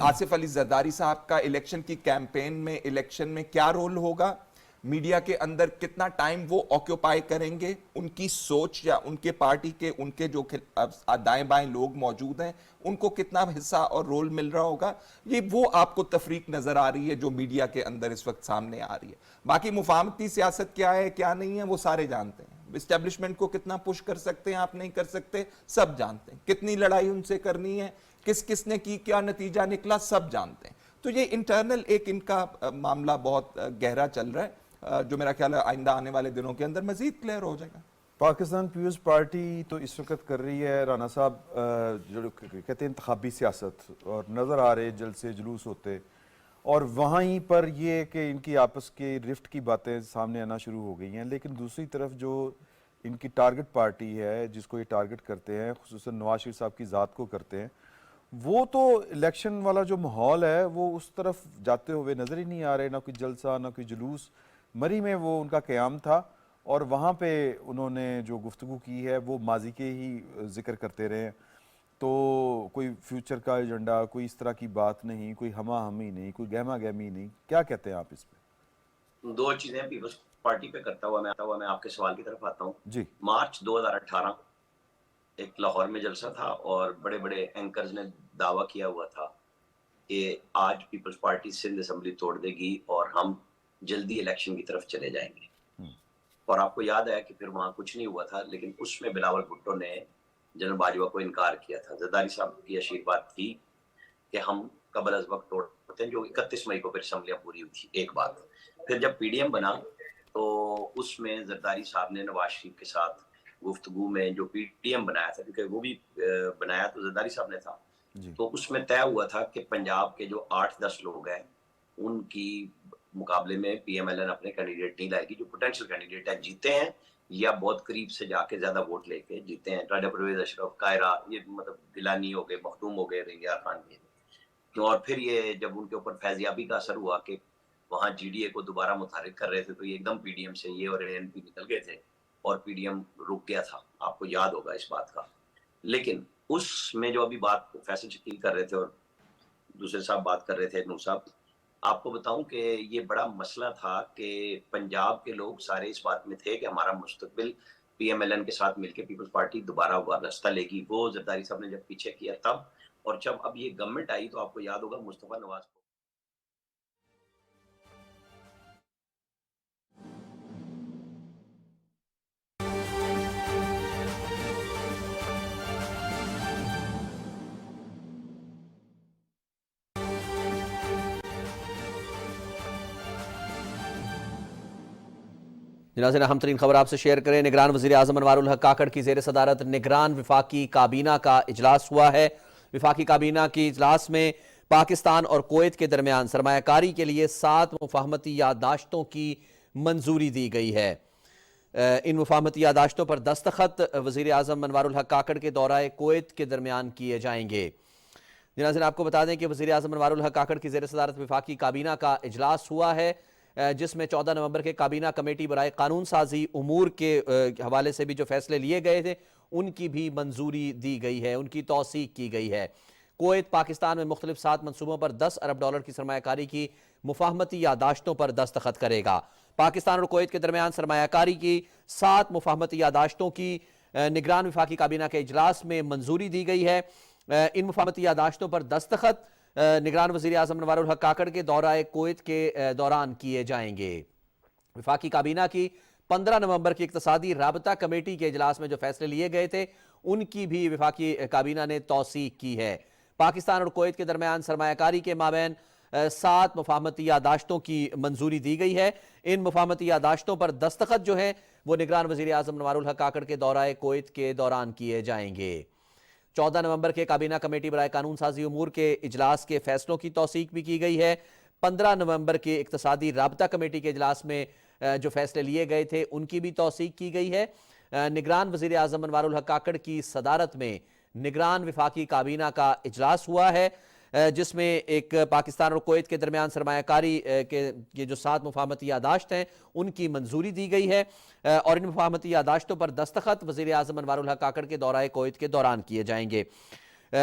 आसिफ अली जरदारी साहब का इलेक्शन की कैंपेन में, इलेक्शन में क्या रोल होगा? मीडिया के अंदर कितना टाइम वो ऑक्यूपाई करेंगे? उनकी सोच या उनके पार्टी के उनके जो दाएं बाएं लोग मौजूद हैं उनको कितना हिस्सा और रोल मिल रहा होगा? ये वो आपको तफरीक नजर आ रही है जो मीडिया के अंदर इस वक्त सामने आ रही है। बाकी मुफाहमती सियासत क्या है क्या नहीं है वो सारे जानते हैं। इस्टेब्लिशमेंट को कितना पुश कर सकते हैं आप नहीं कर सकते सब जानते हैं। कितनी लड़ाई उनसे करनी है, किस किसने की, क्या नतीजा निकला, सब जानते हैं। तो ये इंटरनल एक इनका मामला बहुत गहरा चल रहा है, जो मेरा ख्याल है आइंदा आने वाले दिनों के अंदर मजीद क्लियर हो जाएगा। पाकिस्तान पीपल्स पार्टी तो इस वक्त कर रही है, राना साहब जो कहते हैं इंतखाबी सियासत, और नज़र आ रहे जलसे जुलूस होते, और वहीं पर ये कि इनकी आपस के रिफ्ट की बातें सामने आना शुरू हो गई हैं। लेकिन दूसरी तरफ जो इनकी टारगेट पार्टी है जिसको ये टारगेट करते हैं, खुसूसन नवाज शरीफ साहब की ज़ात को करते हैं, वो तो इलेक्शन वाला जो माहौल है वो उस तरफ जाते हुए नज़र ही नहीं आ रहे। ना कोई जलसा, ना कोई जुलूस। मरी में वो उनका क़याम था और वहाँ पे उन्होंने जो गुफ्तगू की है वो माजी के ही जिक्र करते रहे हैं। तो कोई फ्यूचर का एजेंडा, कोई इस तरह की बात नहीं, कोई हमा हमी नहीं, कोई गहमा गहमी नहीं। क्या कहते हैं आप इस पे? दो चीजें पीपल्स पार्टी पे करता हुआ मैं आपके सवाल की तरफ आता हूँ जी। मार्च 2018 एक लाहौर में जलसा था और बड़े बड़े एंकर्स ने दावा किया हुआ था कि आज पीपल्स पार्टी सिंध असेंबली तोड़ देगी और हम जल्दी इलेक्शन की तरफ चले जाएंगे। और आपको याद है कि फिर वहां कुछ नहीं हुआ था, लेकिन उसमें बिलावल भुट्टो ने जनरल बाजवा को इनकार किया था। जरदारी साहब की आशीर्वाद थी कि हम कबल अज वक्त तोड़ते हैं, जो 31 मई को फिर असम्बलियां पूरी हुई थी। एक बात, फिर जब पीडीएम बना तो उसमें जरदारी साहब ने नवाज शरीफ के साथ गुफ्तगू में जो पीडीएम बनाया था, क्योंकि वो भी बनाया तो जरदारी साहब ने था, तो उसमें तय हुआ था कि पंजाब के जो 8-10 लोग हैं उनकी मुकाबले में पीएमएलएन अपने कैंडिडेट नहीं लाएगी। जो पोटेंशियल कैंडिडेट है जीते हैं या बहुत करीब से जाके ज्यादा वोट लेके जीते हैं, राजा परवेज अशरफ, कायरा, ये मतलब गिलानी हो गए, मखदूम हो गए, रेंगियार खान के। और फिर ये जब उनके ऊपर फैजियाबी का असर हुआ कि वहां जीडीए को दोबारा मुतारिक कर रहे थे, तो ये एकदम पीडीएम से ये और एएनपी निकल गए थे और पीडीएम रुक गया था। आपको याद होगा इस बात का। लेकिन उसमें जो अभी बात फैसल शकील कर रहे थे और दूसरे साहब बात कर रहे थे, नूर साहब, आपको बताऊं कि ये बड़ा मसला था कि पंजाब के लोग सारे इस बात में थे कि हमारा मुस्तकबिल पीएमएलएन के साथ मिलकर पीपल्स पार्टी दोबारा रास्ता लेगी। वो जरदारी साहब ने जब पीछे किया तब, और जब अब ये गवर्नमेंट आई तो आपको याद होगा मुस्तफा नवाज को नाज़रीन, अहम तरीन खबर आपसे शेयर करें। निगरान वज़ीर आज़म अनवारुल हक काकड़ की ज़ेर सदारत निगरान विफाकी काबीना का इजलास हुआ है। विफाकी काबीना की इजलास में पाकिस्तान और कुवैत के दरमियान सरमायाकारी के लिए 7 मुफाहमती याददाश्तों की मंजूरी दी गई है। इन मुफाहमती याददाश्तों पर दस्तखत वज़ीर आज़म अनवारुल हक काकड़ के दौराए कुवैत के दरमियान किए जाएंगे। नाज़रीन, आपको बता दें कि वज़ीर आज़म अनवारुल हक काकड़ की ज़ेर सदारत विफाकी काबीना का इजलास हुआ है, जिसमें 14 नवंबर के काबीना कमेटी बराए कानून साजी उमूर के हवाले से भी जो फैसले लिए गए थे उनकी भी मंजूरी दी गई है, उनकी तौसीक की गई है। कुवैत पाकिस्तान में मुख्तलिफ 7 मनसूबों पर $10 अरब की सरमायाकारी की मुफाहमती यादाश्तों पर दस्तखत करेगा। पाकिस्तान और कुवैत के दरमियान सरमायाकारी की 7 मुफाहमती यादाश्तों की निगरान विफाकी काबीना के इजलास में मंजूरी दी गई है। इन मुफाहमती यादाश्तों पर दस्तखत निगरान वज़ीर आज़म अनवारुल हक काकड़ के दौराए कुवैत के दौरान किए जाएंगे। विफाकी काबीना की 15 नवंबर की इक्तसादी राबता कमेटी के इजलास में जो फैसले लिए गए थे उनकी भी विफाकी काबीना ने तौसीक की है। पाकिस्तान और कुवैत के दरमियान सरमायाकारी के माबैन 7 मुफाहमती यादाश्तों की मंजूरी दी गई है। इन मुफाहमती यादाश्तों पर दस्तखत जो है वो निगरान वज़ीर आज़म अनवारुल हक काकड़ के दौराए कुवैत के दौरान किए जाएंगे। 14 नवंबर के काबीना कमेटी बराए कानून साजी उमूर के इजलास के फैसलों की तौसीक भी की गई है। 15 नवंबर के इक्तसादी राबता कमेटी के इजलास में जो फैसले लिए गए थे उनकी भी तौसीक की गई है। निगरान वज़ीर आज़म अनवारुल हक काकड़ की सदारत में निगरान विफाकी काबीना का इजलास हुआ है, जिसमें एक पाकिस्तान और कुवैत के दरमियान सरमायाकारी के जो 7 मुफाहमती यादाश्त हैं उनकी मंजूरी दी गई है और इन मुफाहमती यादाश्तों पर दस्तखत वज़ीर आज़म अनवारुल हक काकड़ के दौराए कुवैत के दौरान किए जाएंगे।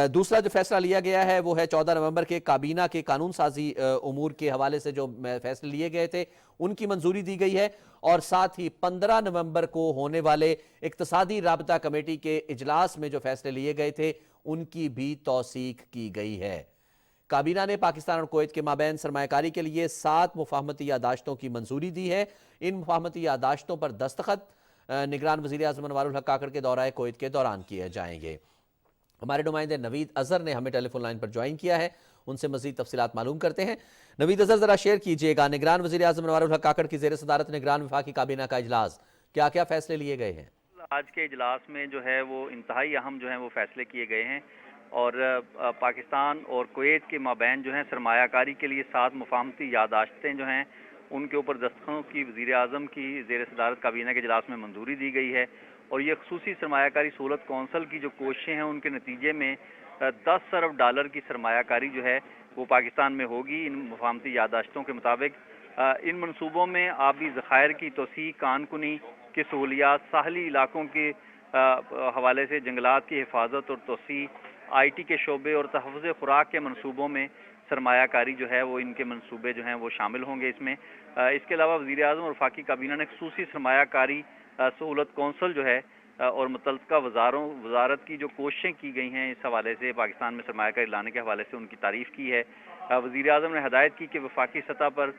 दूसरा जो फैसला लिया गया है वो है 14 नवंबर के काबीना के कानून साजी उमूर के हवाले से जो फैसले लिए गए थे उनकी मंजूरी दी गई है और साथ ही 15 नवंबर को होने वाले इक्तसादी राबता कमेटी के इजलास में जो फैसले लिए गए थे उनकी भी तौसीक की गई है। काबीना ने पाकिस्तान और कुवैत के माबैन सरमायाकारी के लिए 7 मुफाहमती यादाश्तों की मंजूरी दी है। इन मुफाहमती यादाश्तों पर दस्तखत निगरान वज़ीर आज़म अनवारुल हक काकड़ के दौराए कुवैत के दौरान किए जाएंगे। हमारे नुमाइंदे नवीद अजहर ने हमें टेलीफोन लाइन पर ज्वाइन किया है, उनसे मजीद तफसीलात मालूम करते हैं। नवीद अजहर, जरा शेयर कीजिएगा, निगरान वज़ीर आज़म अनवारुल हक काकड़ की ज़ेर सदारत निगरान विफाकी काबीना का इजलास, क्या क्या फैसले लिए गए हैं? आज के इजलास में जो है वो इंतहाई अहम जो है वो फैसले किए गए हैं और पाकिस्तान और कुवैत के माबैन जो है सरमायाकारी के लिए 7 मुफाहमती यादाश्तें जो हैं उनके ऊपर दस्तखतों की वज़ीर आज़म की ज़ेर सदारत काबीना के इजलास में मंजूरी दी गई है और ये खसूसी सरमायाकारी सहूलत कौंसल की जो कोशिशें हैं उनके नतीजे में $10 अरब की सरमायाकारी जो है वो पाकिस्तान में होगी। इन मुफाहमती यादाश्तों के मुताबिक इन मनसूबों में आबी ज़खायर की तोसी, कानकुनी की सहूलियात, साहली इलाकों के हवाले से जंगलात की हिफाजत और तोसी, IT के शोबे और तहफ़्फ़ुज़ खुराक के मनसूबों में सरमायाकारी जो है वो इनके मनसूबे जो हैं वो शामिल होंगे इसमें। इसके अलावा वज़ीर आज़म और वफाकी काबीना ने खसूसी सरमायाकारी सहूलत कौंसल जो है और मुतल्लिका वजारत की जो कोशिशें की गई हैं इस हवाले से पाकिस्तान में सरमायाकारी लाने के हवाले से उनकी तारीफ़ की है। वज़ीर आज़म ने हदायत की कि वफाकी सतह पर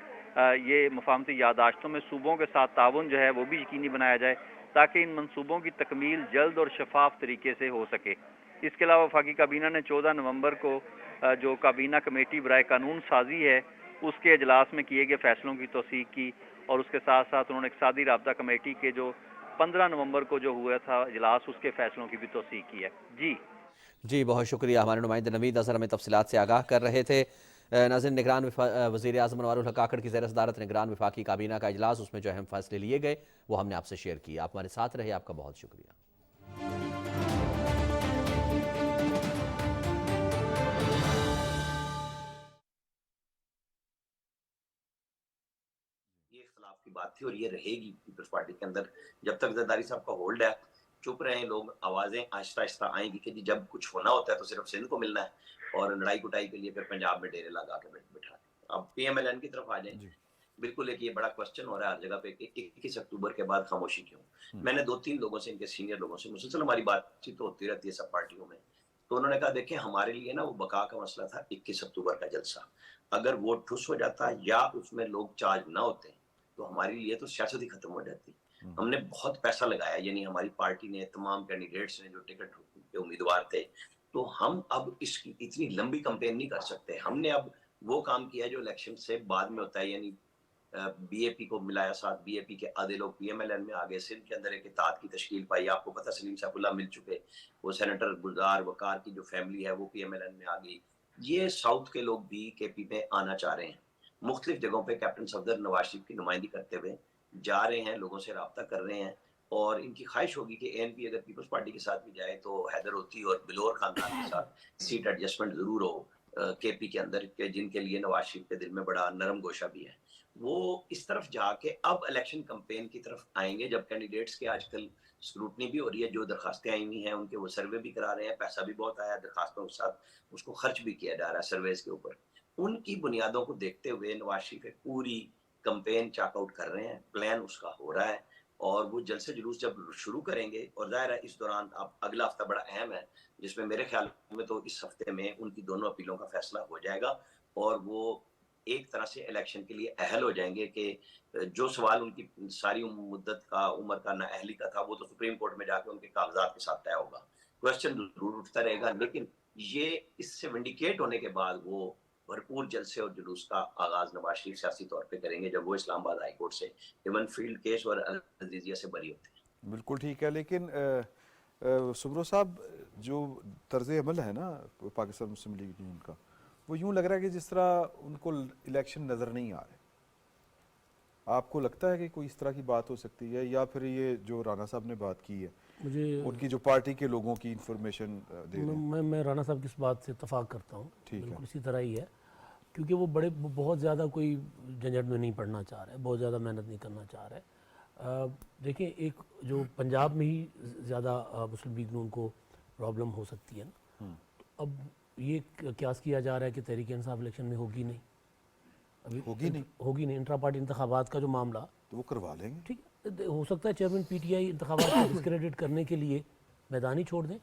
ये मुफाहमती यादाश्तों में सूबों के साथ ताउन जो है वो भी यकीनी बनाया जाए ताकि इन मनसूबों की तकमील जल्द और शफाफ तरीके से हो सके। इसके अलावा वफाकी काबीना ने 14 नवंबर को जो काबीना कमेटी बराए कानून साजी है उसके इजलास में किए गए फैसलों की तौसीक की और उसके साथ साथ उन्होंने इक़्तिसादी राबता कमेटी के जो 15 नवंबर को जो हुआ था इजलास उसके फैसलों की भी तौसीक की है। जी बहुत शुक्रिया। हमारे नुमाइंदे नवीद अजहर हमें तफसीलात से आगाह कर रहे थे। नाज़रीन, निगरान वज़ीर आज़म अनवारुल हक काकड़ की ज़ेर सदारत निगरान विफाकी काबीना का इजलास, उसमें जो अहम फैसले लिए गए वो हमने आपसे शेयर किए। आप हमारे साथ रहे, आपका बहुत शुक्रिया। की बात थी और ये रहेगी पीपल्स पार्टी के अंदर जब तक जरदारी साहब का होल्ड है। चुप रहे लोग, आवाजें आहिस्ता आहिस्ता आएंगी कि जी जब कुछ होना होता है तो सिर्फ सिंध को मिलना है और लड़ाई कुटाई के लिए फिर पंजाब में डेरे लगा के बैठा। अब PMLN की तरफ आ जाए। बिल्कुल एक ये बड़ा क्वेश्चन हो रहा है हर जगह पे कि 21 अक्टूबर के बाद खामोशी क्यों। मैंने 2-3 लोगों से, इनके सीनियर लोगों से मुसलसल हमारी बातचीत तो होती रहती है सब पार्टियों में, तो उन्होंने कहा देखिए हमारे लिए ना वो बका का मसला था 21 अक्टूबर का जलसा, अगर वो ठुस हो जाता या उसमें लोग चार्ज ना होते तो हमारे लिए तो सियासत ही खत्म हो जाती। हमने बहुत पैसा लगाया, यानी हमारी पार्टी ने, तमाम कैंडिडेट्स ने जो टिकट के उम्मीदवार थे, तो हम अब इसकी इतनी लंबी कैंपेन नहीं कर सकते। हमने अब वो काम किया जो इलेक्शन से बाद में होता है, यानी बीएपी को मिलाया साथ, बीएपी के आधे लोग पीएमएलएन में आ गए, सिंध के अंदर एक इत्तेहाद की तश्कील पाई। आपको पता सलीम सैफुल्लाह मिल चुके, वो सेनेटर गुलजार वकार की जो फैमिली है वो पीएमएलएन में आ गई। ये साउथ के लोग भी केपी में आना चाह रहे हैं, मुख्तलिफ जगहों पे कैप्टन सफदर नवाज शरीफ की नुमाइंदी करते हुए जा रहे हैं, लोगों से रब्ता कर रहे हैं, और इनकी ख्वाहिश होगी कि एएनपी अगर पीपल्स पार्टी के साथ भी जाए तो हैदर होती और बिलोर खानदान के साथ सीट एडजस्टमेंट जरूर हो केपी के अंदर, के जिनके लिए नवाज शरीफ के दिल में बड़ा नरम गोशा भी है। वो इस तरफ जाके अब इलेक्शन कैंपेन की तरफ आएंगे, जब कैंडिडेट्स के आजकल स्क्रूटनी भी हो रही है, जो दरखास्तें आई हुई हैं उनके वो सर्वे भी करा रहे हैं, पैसा भी बहुत आया दरखास्तों के साथ, उसको खर्च भी किया जा रहा है सर्वेज के ऊपर। उनकी बुनियादों को देखते हुए नवाज शरीफ एक पूरी कैंपेन चेकआउट कर रहे हैं, प्लान उसका हो रहा है, और वो जलसे जुलूस जब शुरू करेंगे, और जाहिर है इस दौरान अब अगला हफ्ता बड़ा अहम है, जिसमें मेरे ख्याल में तो इस हफ्ते में उनकी दोनों अपीलों का फैसला हो जाएगा, और वो एक तरह से इलेक्शन के लिए अहल हो जाएंगे कि जो सवाल उनकी सारी मुद्दत का उम्र का नाअहली का था वो तो सुप्रीम कोर्ट में जाके उनके कागजात के साथ तय होगा। क्वेश्चन जरूर उठता रहेगा, लेकिन ये इससे विंडिकेट होने के बाद वो भरपूर जलसे और जुलूस का आगाज नवाज शरीफ सियासी तौर पे करेंगे जब वो इस्लामाबाद हाई कोर्ट से इवन फील्ड केस और अजीजिया से बरी होते हैं। बिल्कुल ठीक है, लेकिन सुब्रो साहब, जो तर्ज अमल है ना पाकिस्तान मुस्लिम लीग यूनियन का, वो यूं लग रहा है कि जिस तरह उनको इलेक्शन नज़र नहीं आ रहे। आपको लगता है कि कोई इस तरह की बात हो सकती है, या फिर ये जो राना साहब ने बात की है मुझे उनकी जो पार्टी के लोगों की इंफॉर्मेशन दे रहे हैं? मैं राना साहब की इस बात से इत्तफाक करता हूँ, ठीक है। बिल्कुल इसी तरह ही है, क्योंकि वो बहुत ज़्यादा कोई झंझट में नहीं पड़ना चाह रहे, बहुत ज़्यादा मेहनत नहीं करना चाह रहे। देखिए, एक जो पंजाब में ही ज़्यादा मुस्लिम लीग नून को प्रॉब्लम हो सकती है ना, तो अब ये क्यास किया जा रहा है कि तहरीक इंसाफ इलेक्शन में होगी नहीं, अभी होगी नहीं इंट्रा पार्टी इंतखाबात का जो मामला, तो वो करवा लेंगे। ठीक है, हो सकता है चेयरमैन पीटीआई इंतखाबात को डिस्क्रेडिट करने के लिए मैदान ही छोड़ दें,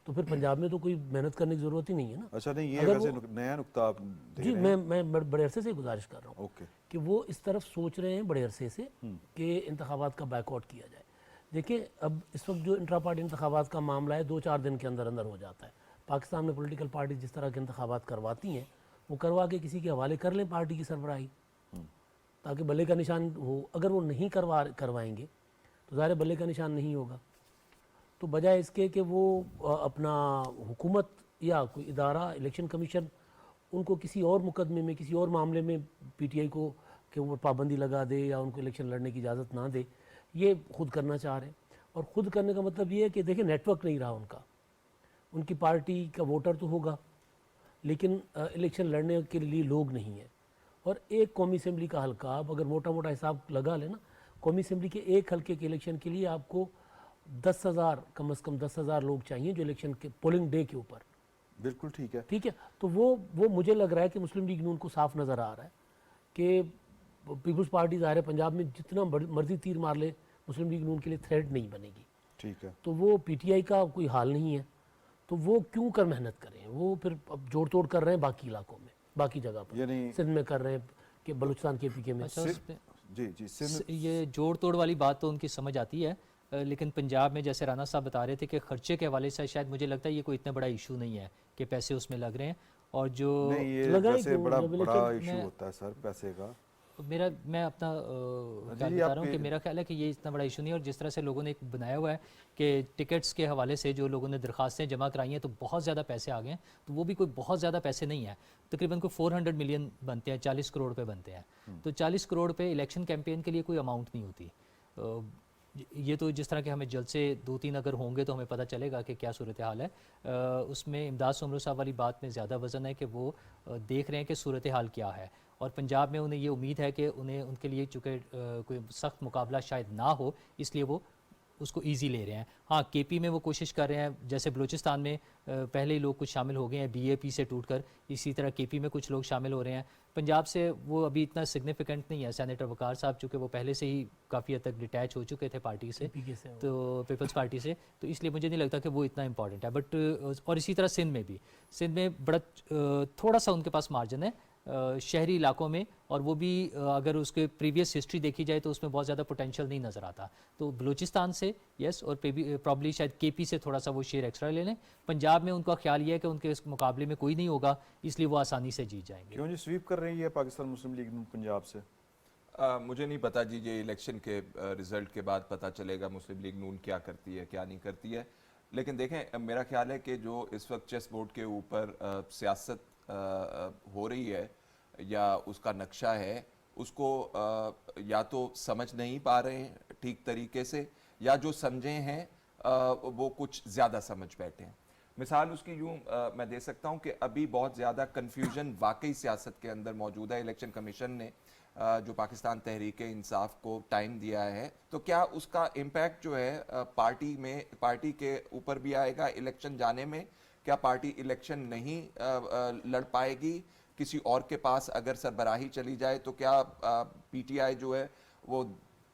तो फिर पंजाब में तो कोई मेहनत करने की जरूरत ही नहीं है ना। अच्छा, नहीं, ये वैसे नया नुक्ता आप दे जी, रहे हैं। मैं बड़े अरसे से गुजारिश कर रहा हूँ ओके, कि वो इस तरफ सोच रहे हैं बड़े अरसे से कि इंतखाबात का बैकआउट किया जाए। देखिए, अब इस वक्त जो इंट्रा पार्टी इंतखाबात का मामला है 2-4 दिन के अंदर अंदर हो जाता है। पाकिस्तान में पॉलिटिकल पार्टी जिस तरह के इंतखाबात करवाती हैं, वो करवा के किसी के हवाले कर लें पार्टी की सरबराही, ताकि बल्ले का निशान हो। अगर वो नहीं करवाएंगे तो ज़ाहिर बल्ले का निशान नहीं होगा। तो बजाय इसके कि वो अपना हुकूमत या कोई इदारा, इलेक्शन कमीशन, उनको किसी और मुकदमे में, किसी और मामले में पीटीआई को के ऊपर पाबंदी लगा दे या उनको इलेक्शन लड़ने की इजाज़त ना दे, ये खुद करना चाह रहे हैं। और ख़ुद करने का मतलब ये है कि देखिए, नेटवर्क नहीं रहा उनका, उनकी पार्टी का वोटर तो होगा लेकिन इलेक्शन लड़ने के लिए लोग नहीं है। और एक कौमी असम्बली का हल्का, आप अगर मोटा मोटा हिसाब लगा लेना, कौमी असम्बली के एक हल्के के इलेक्शन के लिए आपको 10,000 कम से कम 10,000 लोग चाहिए जो इलेक्शन के पोलिंग डे के ऊपर। बिल्कुल ठीक है। ठीक है, तो वो मुझे लग रहा है कि मुस्लिम लीग नून को साफ नज़र आ रहा है कि पीपल्स पार्टी ज़ाहिर है पंजाब में जितना मर्जी तीर मार ले, मुस्लिम लीग नून के लिए थ्रेट नहीं बनेगी। ठीक है, तो वो पीटीआई का कोई हाल नहीं है, तो वो क्यों कर मेहनत करें। वो फिर अब जोड़ तोड़ कर रहे हैं बाकी इलाकों में, बाकी जगह पर, यानी सिंध में कर रहे हैं कि बलूचिस्तान के पीके में। अच्छा, जी सिंध, ये जोड़ तोड़ वाली बात तो उनकी समझ आती है, लेकिन पंजाब में जैसे राना साहब बता रहे थे कि खर्चे के हवाले से शायद मुझे लगता है ये कोई इतना बड़ा इशू नहीं है कि पैसे उसमें लग रहे हैं। और जो नहीं, ये लगाए वैसे क्यों? बड़ा जब बड़ा इलेक्शन इशू में- होता है सर, पैसे का। मैं अपना ख्याल बता रहा हूँ कि मेरा ख्याल है कि ये इतना बड़ा इशू नहीं है। और जिस तरह से लोगों ने एक बनाया हुआ है कि टिकट्स के हवाले से जो लोगों ने दरखास्तें जमा कराई हैं तो बहुत ज़्यादा पैसे आ गए हैं, तो वो भी कोई बहुत ज़्यादा पैसे नहीं है, तकरीबन कोई 400 मिलियन बनते हैं, 40 करोड़ रुपये बनते हैं। तो 40 करोड़ रुपये इलेक्शन कैंपेन के लिए कोई अमाउंट नहीं होती। ये तो जिस तरह के हमें जल्द से 2-3 अगर होंगे तो हमें पता चलेगा कि क्या सूरत हाल है। उसमें इमदाद सुमरो साहब वाली बात में ज़्यादा वज़न है कि वो देख रहे हैं कि सूरत हाल क्या है, और पंजाब में उन्हें ये उम्मीद है कि उन्हें उनके लिए चूँकि कोई सख्त मुकाबला शायद ना हो, इसलिए वो उसको इजी ले रहे हैं। हाँ, केपी में वो कोशिश कर रहे हैं, जैसे बलूचिस्तान में पहले ही लोग कुछ शामिल हो गए हैं बीएपी से टूटकर, इसी तरह केपी में कुछ लोग शामिल हो रहे हैं। पंजाब से वो अभी इतना सिग्निफिकेंट नहीं है। सेनेटर वकार साहब चूँकि वो पहले से ही काफ़ी हद तक डिटैच हो चुके थे पार्टी से, तो पीपल्स पार्टी से, तो इसलिए मुझे नहीं लगता कि वो इतना इंपॉर्टेंट है। बट और इसी तरह सिंध में भी, सिंध में बड़ा थोड़ा सा उनके पास मार्जिन है शहरी इलाकों में, और वो भी अगर उसके प्रीवियस हिस्ट्री देखी जाए तो उसमें बहुत ज़्यादा पोटेंशियल नहीं नज़र आता। तो बलूचिस्तान से यस, और प्रॉब्ली शायद केपी से थोड़ा सा वो शेयर एक्स्ट्रा ले लें। पंजाब में उनका ख्याल ये है कि उनके इस मुकाबले में कोई नहीं होगा, इसलिए वो आसानी से जीत जाएंगे। क्यों जी स्वीप कर रही है पाकिस्तान मुस्लिम लीग पंजाब से? मुझे नहीं पता जी, ये इलेक्शन के रिजल्ट के बाद पता चलेगा मुस्लिम लीग नून क्या करती है क्या नहीं करती है। लेकिन देखें, मेरा ख्याल है कि जो इस वक्त चेस बोर्ड के ऊपर सियासत हो रही है या उसका नक्शा है, उसको या तो समझ नहीं पा रहे हैं ठीक तरीके से, या जो समझे हैं वो कुछ ज़्यादा समझ बैठे हैं। मिसाल उसकी यूं मैं दे सकता हूं कि अभी बहुत ज़्यादा कन्फ्यूजन वाकई सियासत के अंदर मौजूद है। इलेक्शन कमीशन ने जो पाकिस्तान तहरीक इंसाफ को टाइम दिया है, तो क्या उसका इम्पैक्ट जो है पार्टी के ऊपर भी आएगा इलेक्शन जाने में? क्या पार्टी इलेक्शन नहीं लड़ पाएगी? किसी और के पास अगर सरबराही चली जाए तो क्या पीटीआई जो है वो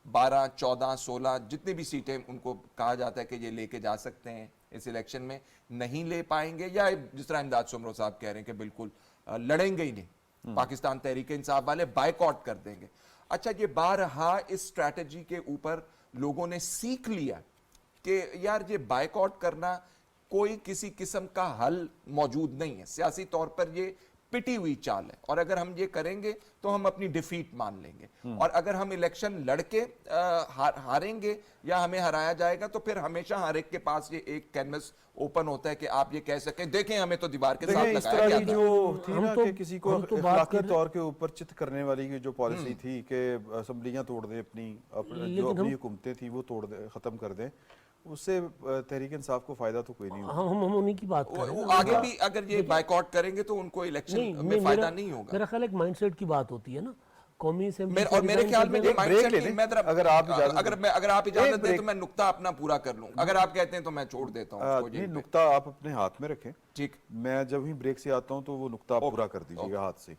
12, 14, 16 जितनी भी सीटें उनको कहा जाता है कि ये लेके जा सकते हैं इस इलेक्शन में, नहीं ले पाएंगे? या जिस तरह इमदाद सुमरो साहब कह रहे हैं कि बिल्कुल लड़ेंगे ही नहीं, पाकिस्तान तहरीक इंसाफ वाले बायकॉट कर देंगे। अच्छा, ये बारहा इस स्ट्रैटेजी के ऊपर लोगों ने सीख लिया कि यार ये बायकॉट करना कोई किसी किस्म का हल मौजूद नहीं है, सियासी तौर पर ये पिटी हुई चाल है, और अगर हम ये करेंगे तो हम अपनी डिफीट मान लेंगे, और अगर हम इलेक्शन लड़के हारेंगे या हमें हराया जाएगा तो फिर हमेशा हर एक के पास ये एक कैनवस ओपन होता है कि आप ये कह सकें देखें हमें तो दीवार के साथ इस लगाया तरह गया की था। जो थी हम ना तो- कि किसी को हम तो बात इखलाकी कर- तौर के ऊपर चित करने वाली की जो पॉलिसी थी कि असम्बलियां तोड़ दें, जो अपनी हुकूमतें थी वो तोड़ दें, खत्म कर दें, उससे तहरीक इंसाफ को फायदा तो कोई नहीं होगा। हम उन्हीं की बात कर रहे हैं वो आगे भी अगर ये बायकॉट करेंगे तो उनको इलेक्शन में फायदा नहीं होगा। मेरा ख्याल एक माइंडसेट की बात होती है ना, कौमी असेंबली और मेरे ख्याल में ये ब्रेक माइंडसेट ले नहीं, लें, मैं जरा अगर आप इजाजत अगर आप इजाजत दें ब्रेक। तो मैं नुक्ता अपना पूरा कर लूं, अगर आप कहते हैं तो मैं छोड़ देता हूं उसको नहीं, यहीं पे। नुक्ता आप अपने हाथ में रखें, ठीक। मैं जब ही ब्रेक से आता हूं तो वो नुक्ता आप पूरा कर दीजिएगा हाथ से।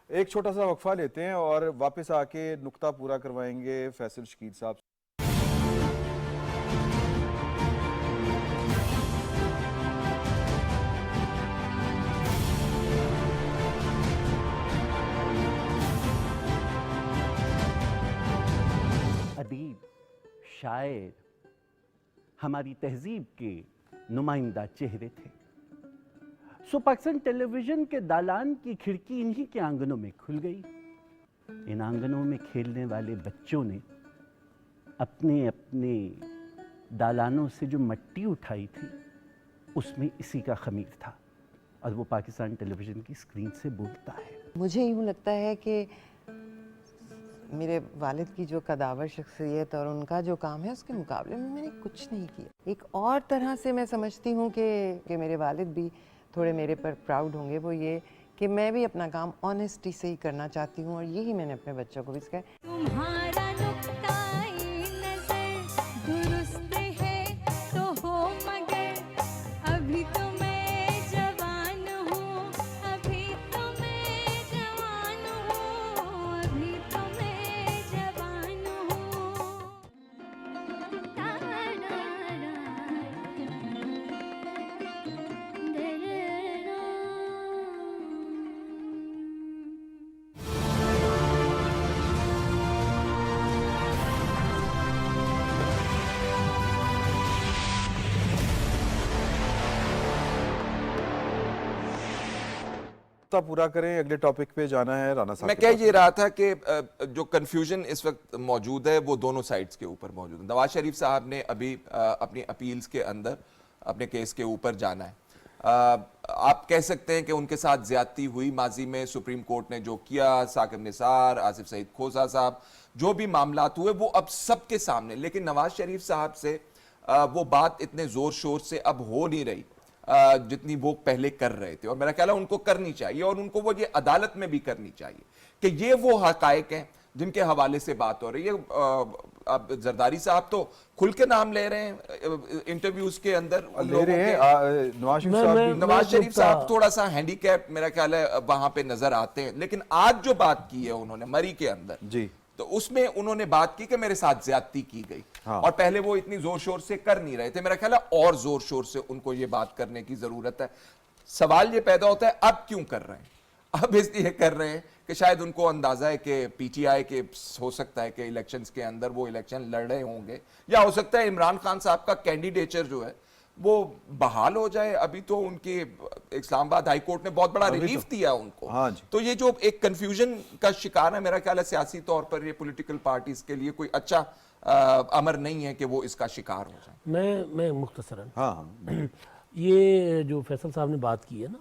एक छोटा सा वक्फा लेते हैं और वापस आके नुक्ता पूरा करवाएंगे फैसल शकील साहब। अदीब, शायर हमारी तहजीब के नुमाइंदा चेहरे थे। सो पाकिस्तान टेलीविजन के दालान की खिड़की इन्हीं के आंगनों में खुल गई। इन आंगनों में खेलने वाले बच्चों ने अपने अपने दालानों से जो मिट्टी उठाई थी उसमें इसी का खमीर था, और वो पाकिस्तान टेलीविजन की स्क्रीन से बोलता है। मुझे यूँ लगता है कि मेरे वालिद की जो कदावर शख्सियत और उनका जो काम है उसके मुकाबले में मैंने कुछ नहीं किया। एक और तरह से मैं समझती हूँ कि मेरे वालिद भी थोड़े मेरे पर प्राउड होंगे, वो ये कि मैं भी अपना काम ऑनेस्टी से ही करना चाहती हूँ, और यही मैंने अपने बच्चों को भी सिखाया। तुम्हारा नुक्ता-ए नज़र दुरुस्त है तो हो, मगर अभी तो मैं जवान हूँ, अभी तो मैं जवान हूँ, अभी तो मैं जवान हूँ। नुक्ता पूरा करें, अगले टॉपिक पे जाना है राना साहब मैं के कह पास। ये रहा था कि जो कंफ्यूजन इस वक्त मौजूद है वो दोनों साइड्स के ऊपर मौजूद है। नवाज शरीफ साहब ने अभी अपनी अपील्स के अंदर अपने केस के ऊपर जाना है। आप कह सकते हैं कि उनके साथ ज्यादती हुई माजी में, सुप्रीम कोर्ट ने जो किया, साकिब निसार, आसिफ सईद खोसा साहब, जो भी मामलात हुए वो अब सबके सामने, लेकिन नवाज शरीफ साहब से वो बात इतने जोर शोर से अब हो नहीं रही जितनी वो पहले कर रहे थे, और मेरा ख्याल है उनको करनी चाहिए, और उनको वो ये अदालत में भी करनी चाहिए कि ये वो हकायक हैं जिनके हवाले से बात हो रही है। अब जरदारी साहब तो खुल के नाम ले रहे हैं इंटरव्यूज के अंदर उन ले लोगों रहे के। हैं नवाज शरीफ साहब भी। नवाज शरीफ साहब थोड़ा सा हैंडीकैप मेरा ख्याल है वहां पे नजर आते हैं, लेकिन आज जो बात की है उन्होंने मरी के अंदर जी, तो उसमें उन्होंने बात की कि मेरे साथ ज्यादती की गई। हाँ। और पहले वो इतनी जोर शोर से कर नहीं रहे थे, मेरा ख्याल है और जोर शोर से उनको ये बात करने की जरूरत है। सवाल ये पैदा होता है अब क्यों कर रहे हैं? अब इसलिए कर रहे हैं कि शायद उनको अंदाजा है कि पीटीआई के हो सकता है कि इलेक्शंस के अंदर वो इलेक्शन लड़ रहे होंगे, या हो सकता है इमरान खान साहब का कैंडिडेचर जो है वो बहाल हो जाए। अभी तो उनकी इस्लामाबाद हाई कोर्ट ने बहुत बड़ा रिलीफ दिया उनको। हाँ जी। तो ये जो एक कंफ्यूजन का शिकार है, मेरा ख्याल है सियासी तौर पर ये पॉलिटिकल पार्टीज के लिए कोई अच्छा अमर नहीं है कि वो इसका शिकार हो जाए। मैं मुख्तसरन, हाँ ये जो फैसल साहब ने बात की है ना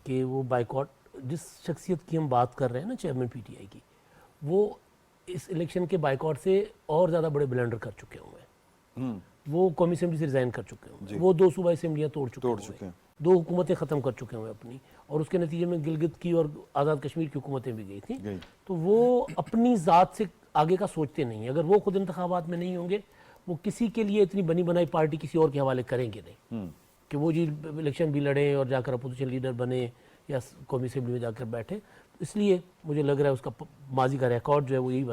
कि वो बाइकॉट, जिस शख्सियत की हम बात कर रहे हैं ना, चेयरमैन पीटीआई की, वो इस इलेक्शन के बाइकॉट से और ज़्यादा बड़े ब्लंडर कर चुके हुए हैं। वो कौमी असेंबली से रिजाइन कर चुके हैं, वो 2 सूबाई असेंबलियाँ तोड़ चुके हैं, 2 हुकूमतें ख़त्म कर चुके हैं अपनी, और उसके नतीजे में गिलगित की और आज़ाद कश्मीर की हुकूमतें भी गई थी। तो वो अपनी ज़ात से आगे का सोचते नहीं हैं। अगर वो खुद इंतखाबात में नहीं होंगे, वो किसी के लिए इतनी बनी बनाई पार्टी किसी और के हवाले करेंगे नहीं कि वो जी इलेक्शन भी लड़ें और जाकर अपोजिशन लीडर बने या कौमी असेंबली में जाकर बैठे। इसलिए मुझे लग रहा है उसका माजी का रिकॉर्ड जो है वो यही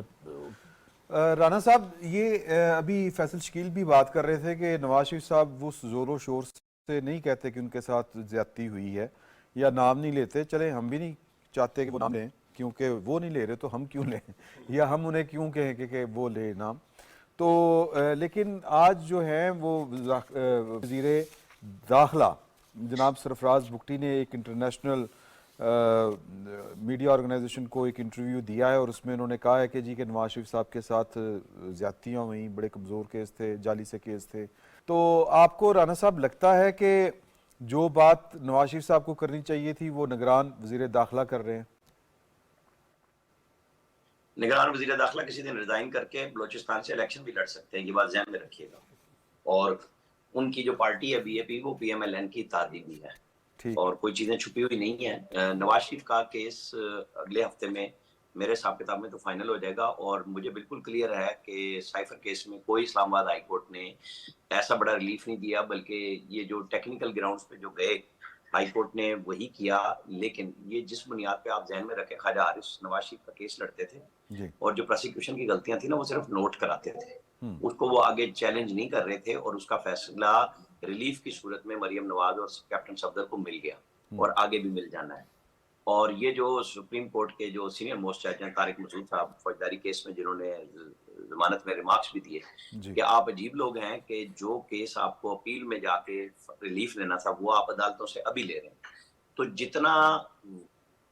राना साहब, ये अभी फैसल शकील भी बात कर रहे थे कि नवाज शरीफ साहब वो ज़ोरों शोर से नहीं कहते कि उनके साथ ज्यादती हुई है, या नाम नहीं लेते। चले हम भी नहीं चाहते कि वो नाम लें, क्योंकि वो नहीं ले रहे तो हम क्यों लें, या हम उन्हें क्यों कहें कि वो ले नाम। तो लेकिन आज जो है वो वज़ीरे दाखिला जनाब सरफराज बुगटी ने एक इंटरनेशनल मीडिया ऑर्गेनाइजेशन को एक इंटरव्यू दिया है, और उसमें उन्होंने कहा है कि जी कि नवाज शरीफ साहब के साथ ज़्यादतियाँ हुई, बड़े कमज़ोर केस थे, जाली से केस थे। तो आपको राना साहब लगता है कि जो बात नवाज शरीफ साहब को करनी चाहिए थी वो निगरान वज़ीर दाखिला कर रहे हैं? निगरान वज़ीर दाखिला किसी दिन रिजाइन करके बलोचिस्तान से इलेक्शन भी लड़ सकते हैं, ये बात ध्यान में रखिएगा। और उनकी जो पार्टी है बीएपी, वो पीएमएलएन की तारीबी है और कोई चीजें छुपी हुई नहीं है। नवाज शरीफ का केस अगले हफ्ते में मेरे हिसाब किताब में तो फाइनल हो जाएगा, और मुझे बिल्कुल क्लियर है कि साइफर केस में कोई इस्लामाबाद हाई कोर्ट ने ऐसा बड़ा रिलीफ नहीं दिया, बल्कि ये जो टेक्निकल ग्राउंड्स पे जो गए हाई कोर्ट ने वही किया। लेकिन ये जिस बुनियाद पे आप ध्यान में रखें, ख्वाजा हारिस नवाज शरीफ का केस लड़ते थे और जो प्रोसिक्यूशन की गलतियां थी ना, वो सिर्फ नोट कराते थे, उसको वो आगे चैलेंज नहीं कर रहे थे, और उसका फैसला रिलीफ की सूरत में मरियम नवाज और कैप्टन सफदर को मिल गया और आगे भी मिल जाना है। और ये जो सुप्रीम कोर्ट के जो सीनियर मोस्ट जज हैं तारिक मसूद साहब फौजदारी केस में, जिन्होंने जमानत में रिमार्क्स भी दिए कि आप अजीब लोग हैं कि जो केस आपको अपील में जाके रिलीफ लेना था वो आप अदालतों से अभी ले रहे हैं। तो जितना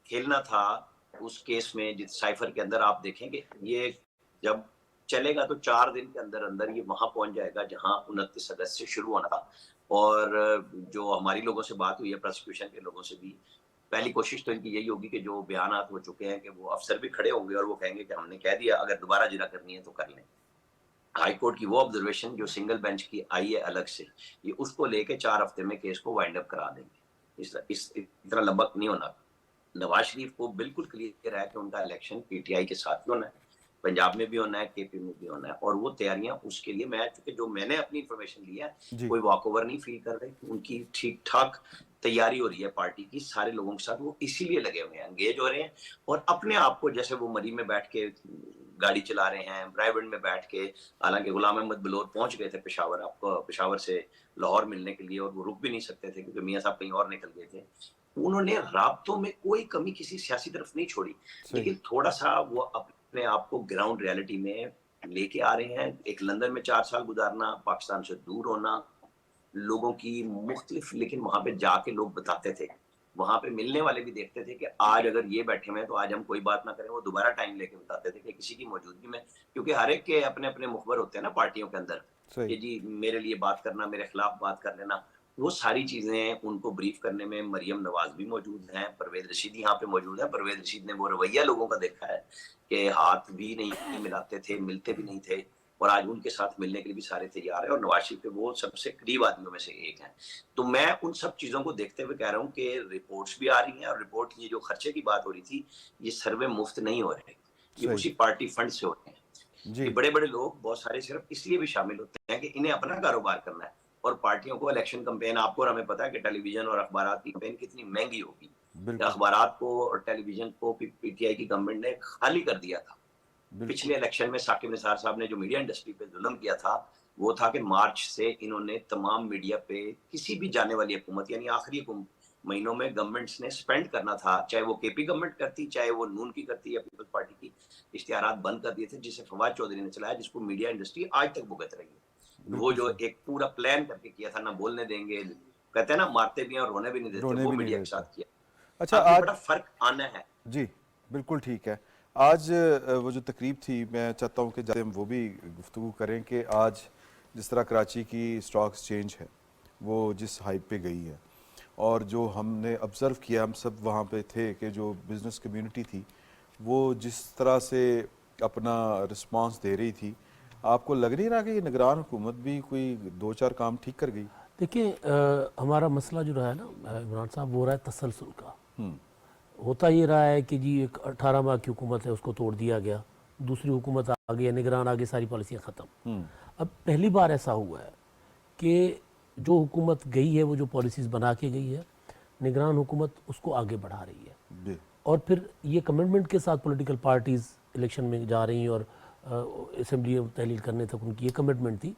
खेलना था उस केस में, जिस साइफर के अंदर, आप देखेंगे ये जब चलेगा तो 4 दिन के अंदर अंदर ये वहां पहुंच जाएगा जहां 29 अगस्त से शुरू होना था। और जो हमारी लोगों से बात हुई है, प्रोसिक्यूशन के लोगों से भी, पहली कोशिश तो इनकी यही होगी कि जो बयानात हो चुके हैं कि वो अफसर भी खड़े होंगे और वो कहेंगे कि हमने कह दिया, अगर दोबारा जिरा करनी है तो कर लें। हाई कोर्ट की वो ऑब्जर्वेशन जो सिंगल बेंच की आई है अलग से, ये उसको लेके 4 हफ्ते में केस को वाइंड अप करा देंगे। इस इतना लंबा नहीं होना। नवाज शरीफ को बिल्कुल क्लियर है कि उनका इलेक्शन पीटीआई के साथ ही होना है, पंजाब में भी होना है, केपी में भी होना है, और वो तैयारियां उसके लिए, मैं चूंकि जो मैंने अपनी इंफॉर्मेशन ली है, कोई वॉकओवर नहीं फील कर रहे, उनकी ठीक ठाक तैयारी हो रही है पार्टी की सारे लोगों के साथ, वो इसीलिए लगे हुए हैं, एंगेज हो रहे हैं। और अपने आप को, जैसे वो मरी में बैठ के गाड़ी चला रहे हैं, रायबंड में बैठ के, हालांकि गुलाम अहमद बलोर पहुंच गए थे पेशावर, आपको पेशावर से लाहौर मिलने के लिए, और वो रुक भी नहीं सकते थे क्योंकि मियां साहब कहीं और निकल गए थे। उन्होंने राब्तों में कोई कमी किसी सियासी तरफ नहीं छोड़ी, लेकिन थोड़ा सा वो अपने आप को ग्राउंड रियलिटी में लेके आ रहे हैं। एक लंदन में 4 साल गुजारना, पाकिस्तान से दूर होना, लोगों की मुख्तलिफ, लेकिन वहां पे जाके लोग बताते थे, वहां पे मिलने वाले भी देखते थे कि आज अगर ये बैठे हुए हैं तो आज हम कोई बात ना करें, वो दोबारा टाइम लेके बताते थे कि किसी की मौजूदगी में, क्योंकि हर एक के अपने अपने मुखबर होते हैं ना पार्टियों के अंदर कि जी मेरे लिए बात करना, मेरे खिलाफ बात कर लेना, वो सारी चीजें उनको ब्रीफ करने में मरियम नवाज भी मौजूद हैं, परवेज रशीद यहाँ पे मौजूद है। परवेज रशीद ने वो रवैया लोगों का देखा है कि हाथ भी नहीं मिलाते थे, मिलते भी नहीं थे, और आज उनके साथ मिलने के लिए भी सारे तैयार है, और नवाज शरीफ पे वो सबसे करीब आदमियों में से एक है। तो मैं उन सब चीजों को देखते हुए कह रहा हूँ कि रिपोर्ट्स भी आ रही हैं, और रिपोर्ट ये जो खर्चे की बात हो रही थी, ये सर्वे मुफ्त नहीं हो रहे, ये उसी पार्टी फंड से होते हैं। ये बड़े बड़े लोग बहुत सारे सिर्फ इसलिए भी शामिल होते हैं कि इन्हें अपना कारोबार करना है, और पार्टियों को इलेक्शन कैंपेन, आपको और हमें पता है कि टेलीविजन और अखबार की कैंपेन कितनी महंगी होगी। अखबार को और टेलीविजन को पीटीआई की गवर्नमेंट ने खाली कर दिया था। पिछले इलेक्शन में साकिब निसार साहब ने जो मीडिया इंडस्ट्री पे जुल्म किया था, वो था कि मार्च से इन्होंने तमाम मीडिया पे किसी भी जाने वाली हुकूमत, यानी आखिरी महीनों में गवर्नमेंट्स ने स्पेंड करना था, चाहे वो केपी गवर्नमेंट करती, चाहे वो नून की करती या पीपल्स पार्टी की, इश्तिहारात बंद कर दिए थे, जिसे फवाद चौधरी ने चलाया, जिसको मीडिया इंडस्ट्री आज तक भुगत रही है। वो जो एक पूरा प्लान करके किया था, ना बोलने देंगे, कहते हैं ना, मारते भी हैं और रोने भी नहीं देते, रोने वो भी नहीं मीडिया के देते। साथ किया। अच्छा, अब ये आज बड़ा फर्क आना है। जी बिल्कुल ठीक है। आज वो जो तकरीब थी, मैं चाहता हूँ कि जब हम वो भी गुफ्तगू करें कि आज जिस तरह कराची की स्टॉक एक्सचेंज है वो जिस हाइप पे गई है, और जो हमने ऑब्ज़र्व किया, हम सब वहाँ पे थे, कि जो बिज़नेस कम्युनिटी थी वो जिस तरह से अपना रिस्पांस दे रही थी, आपको लग नहीं रहा कि ये निगरान हुकूमत भी कोई 2-4 काम ठीक कर गई? देखिए, हमारा मसला जो रहा है ना इमरान साहब, वो रहा है तसलसल का। होता ये रहा है कि जी एक 18 माह की हुकूमत है, उसको तोड़ दिया गया, दूसरी हुकूमत आ गई, निगरान आ गई, सारी पॉलिसियाँ ख़त्म। अब पहली बार ऐसा हुआ है कि जो हुकूमत गई है, वो जो पॉलिसीज़ बना के गई है, निगरान हुकूमत उसको आगे बढ़ा रही है। और फिर ये कमिटमेंट के साथ पॉलिटिकल पार्टीज़ इलेक्शन में जा रही हैं, और असेंबली में तहलील करने तक उनकी ये कमिटमेंट थी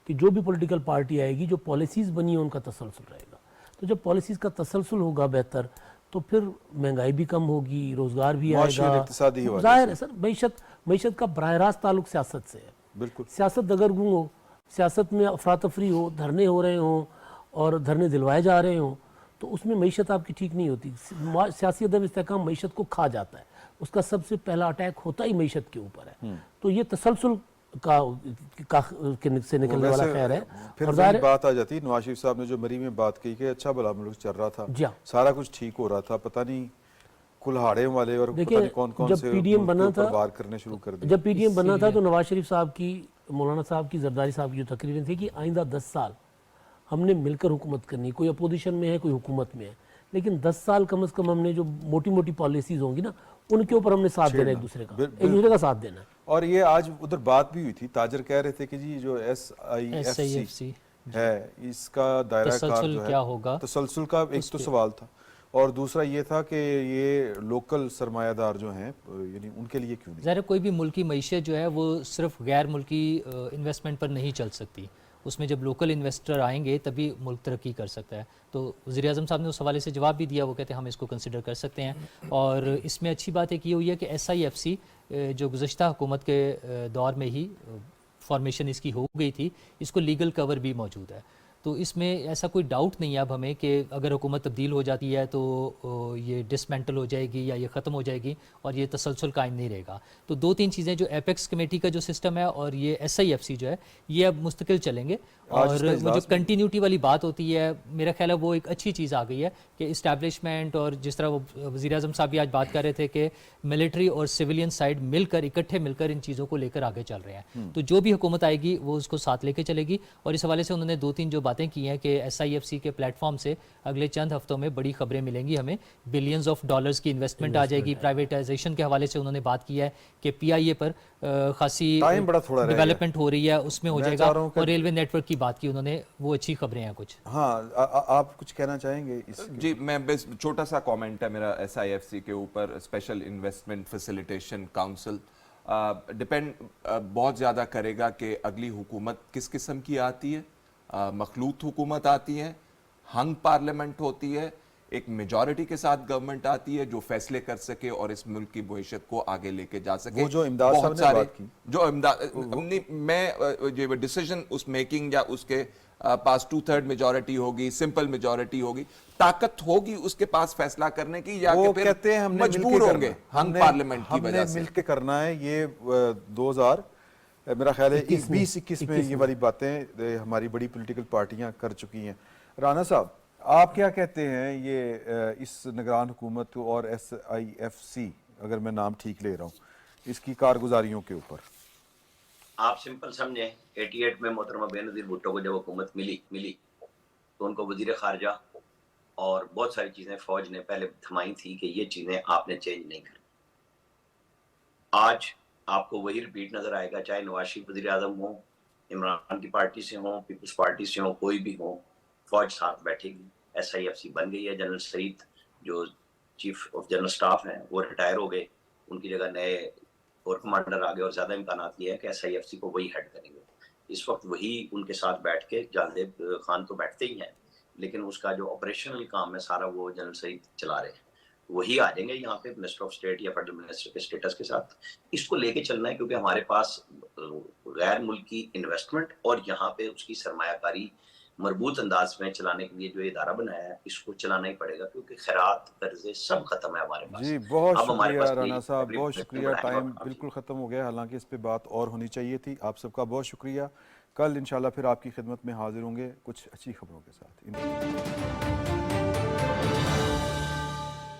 कि जो भी पॉलिटिकल पार्टी आएगी, जो पॉलिसीज़ बनी है उनका तसलसल रहेगा। तो जब पॉलिसीज़ का तसलसल होगा बेहतर, तो फिर महंगाई भी कम होगी, रोज़गार भी आएगा। जाहिर है सर, मीशत का बराह रास्त ताल्लुक सियासत से है। बिल्कुल। सियासत दगरगूं हो, सियासत में अफरा तफरी हो, धरने हो रहे हों और धरने दिलवाए जा रहे हों, तो उसमें मीशत आपकी ठीक नहीं होती। सियासी अदम इस्तेहकाम मीशत को खा जाता है, उसका सबसे पहला अटैक होता ही मीशत के ऊपर है। तो ये तसलसल से निकलने वाला खैर है। फिर वही बात आ जाती है, नवाज शरीफ साहब ने जो मरी में बात की कि अच्छा भला मुल्क चल रहा था, सारा कुछ ठीक हो रहा था, पता नहीं कुल्हाड़े वाले और पता नहीं कौन कौन से पीडीएम बना था, वार करने शुरू कर दिए। जब पीडीएम बना था तो नवाज शरीफ साहब की, मौलाना साहब की, जरदारी साहब की जो तकरीरें थी कि आइंदा 10 साल हमने मिलकर हुकूमत करनी, कोई अपोजिशन में है, कोई हुकूमत में है, लेकिन 10 साल कम से कम हमने जो मोटी मोटी पॉलिसीज होंगी ना, उनके ऊपर हमने साथ देना, एक दूसरे का साथ देना है। और ये आज उधर बात भी हुई थी, ताजर कह रहे थे कि जी जो SIFC है, इसका दायरा कार जो है, क्या होगा, तसलसल का एक तो सवाल था, और दूसरा ये था कि ये लोकल सरमायादार जो हैं, यानी उनके लिए क्यों नहीं? ज़ाहिर कोई भी मुल्क की मईशत जो है वो सिर्फ गैर मुल्की इन्वेस्टमेंट पर नहीं चल सकती, उसमें जब लोकल इन्वेस्टर आएंगे तभी मुल्क तरक्की कर सकता है। तो वज़ीर आज़म साहब ने उस हवाले से जवाब भी दिया, वो कहते हैं हम इसको कंसिडर कर सकते हैं। और इसमें अच्छी बात एक ये हुई है कि SIFC जो गुज़श्ता हुकूमत के दौर में ही फॉर्मेशन इसकी हो गई थी, इसको लीगल कवर भी मौजूद है। तो इसमें ऐसा कोई डाउट नहीं है अब हमें कि अगर हुकूमत तब्दील हो जाती है तो ये डिसमेंटल हो जाएगी या ये ख़त्म हो जाएगी और ये तसलसल कायम नहीं रहेगा। तो 2-3 चीज़ें, जो एपेक्स कमेटी का जो सिस्टम है और ये SIFC जो है, ये अब मुस्तकिल चलेंगे। और वो जो कंटिन्यूटी वाली बात होती है, मेरा ख्याल है वो एक अच्छी चीज़ आ गई है कि इस्टेब्लिशमेंट, और जिस तरह वो वज़ीर आज़म साहब भी आज बात कर रहे थे कि मिलिट्री और सिविलियन साइड मिलकर, इकट्ठे मिलकर इन चीज़ों को लेकर आगे चल रहे हैं। तो जो भी हुकूमत आएगी वो उसको साथ लेके चलेगी। और इस हवाले से उन्होंने 2-3 जो बातें की हैं कि SIFC के प्लेटफॉर्म से अगले चंद हफ्तों में बड़ी खबरें मिलेंगी हमें, बिलियंस ऑफ डॉलर्स की इन्वेस्टमेंट आ जाएगी। प्राइवेटाइजेशन के हवाले से उन्होंने बात की है कि PIA पर खासी डेवलपमेंट हो रही है, उसमें हो जाएगा। और रेलवे नेटवर्क की बात की उन्होंने, वो अच्छी खबरें हैं कुछ। हाँ, आप कुछ कहना चाहेंगे जी, मैं बस छोटा सा कमेंट है मेरा SIFC के ऊपर। Special investment facilitation council depend बहुत ज़्यादा करेगा कि अगली हुकूमत किस किस्म की आती है। मखलूत हुकूमत आती है, हंग पार्लियामेंट होती है, एक मेजॉरिटी के साथ गवर्नमेंट आती है जो फैसले कर सके और इस मुल्क की मईशत को आगे लेके जा सके। वो जो इमदाद साहब ने बात की, जो इमदाद मैं जो डिसीजन उस मेकिंग या उसके पास 2/3 मेजॉरिटी होगी, सिंपल मेजॉरिटी होगी, ताकत होगी उसके पास फैसला करने की, या वो फिर कहते हैं हमने मजबूर होंगे हंग पार्लियामेंट की वजह से। मिलके करना है ये 2000 मेरा ख्याल है 20-21 में ये वाली बातें हमारी बड़ी पॉलिटिकल पार्टियां कर चुकी हैं। राना साहब, आप क्या कहते हैं ये इस निगरान हुकूमत और SIFC, अगर मैं नाम ठीक ले रहा हूँ, इसकी कारगुजारियों के ऊपर? आप सिंपल समझे, 88 में मोहतरमा बेनज़ीर भुट्टो को जब हुकूमत मिली तो उनको वजीर खारजा और बहुत सारी चीजें फौज ने पहले थमाई थी कि ये चीजें आपने चेंज नहीं करनी। आज आपको वही रिपीट नजर आएगा, चाहे नवाज शरीफ वजीर आजम हो, इमरान की पार्टी से हो, पीपल्स पार्टी से हो, कोई भी हो, फौज साथ बैठेगी। SIFC बन गई है। जनरल सईद जो चीफ ऑफ जनरल स्टाफ हैं वो रिटायर हो गए, उनकी जगह नए कोर कमांडर आ गए और ज्यादा इम्कान ये है कि SIFC को वही हेड करेंगे। इस वक्त वही उनके साथ बैठ के, जालदेब खान तो बैठते ही हैं, लेकिन उसका जो ऑपरेशनल काम है सारा वो जनरल सईद चला रहे हैं। वही आ जाएंगे यहाँ पे मिनिस्टर ऑफ स्टेट या फेडरल मिनिस्टर के स्टेटस के साथ। इसको लेके चलना है क्योंकि हमारे पास गैर मुल्की इन्वेस्टमेंट और यहाँ पे उसकी सरमायाकारी मरबूत अंदाज में चलाने के लिए जो इदारा बनाया है, इसको चलाना ही पड़ेगा, क्योंकि खैरात कर्जे सब खत्म है हमारे पास। जी बहुत अब हमारे शुक्रिया पास राना साहब, पब्लिक बहुत इन्वेस्टमेंट शुक्रिया। बढ़ाएगा। टाइम बिल्कुल ख़त्म हो गया, हालांकि इस पे बात और होनी चाहिए थी। आप सबका बहुत शुक्रिया। कल इंशाल्लाह फिर आपकी खिदमत में हाजिर होंगे कुछ अच्छी खबरों के साथ।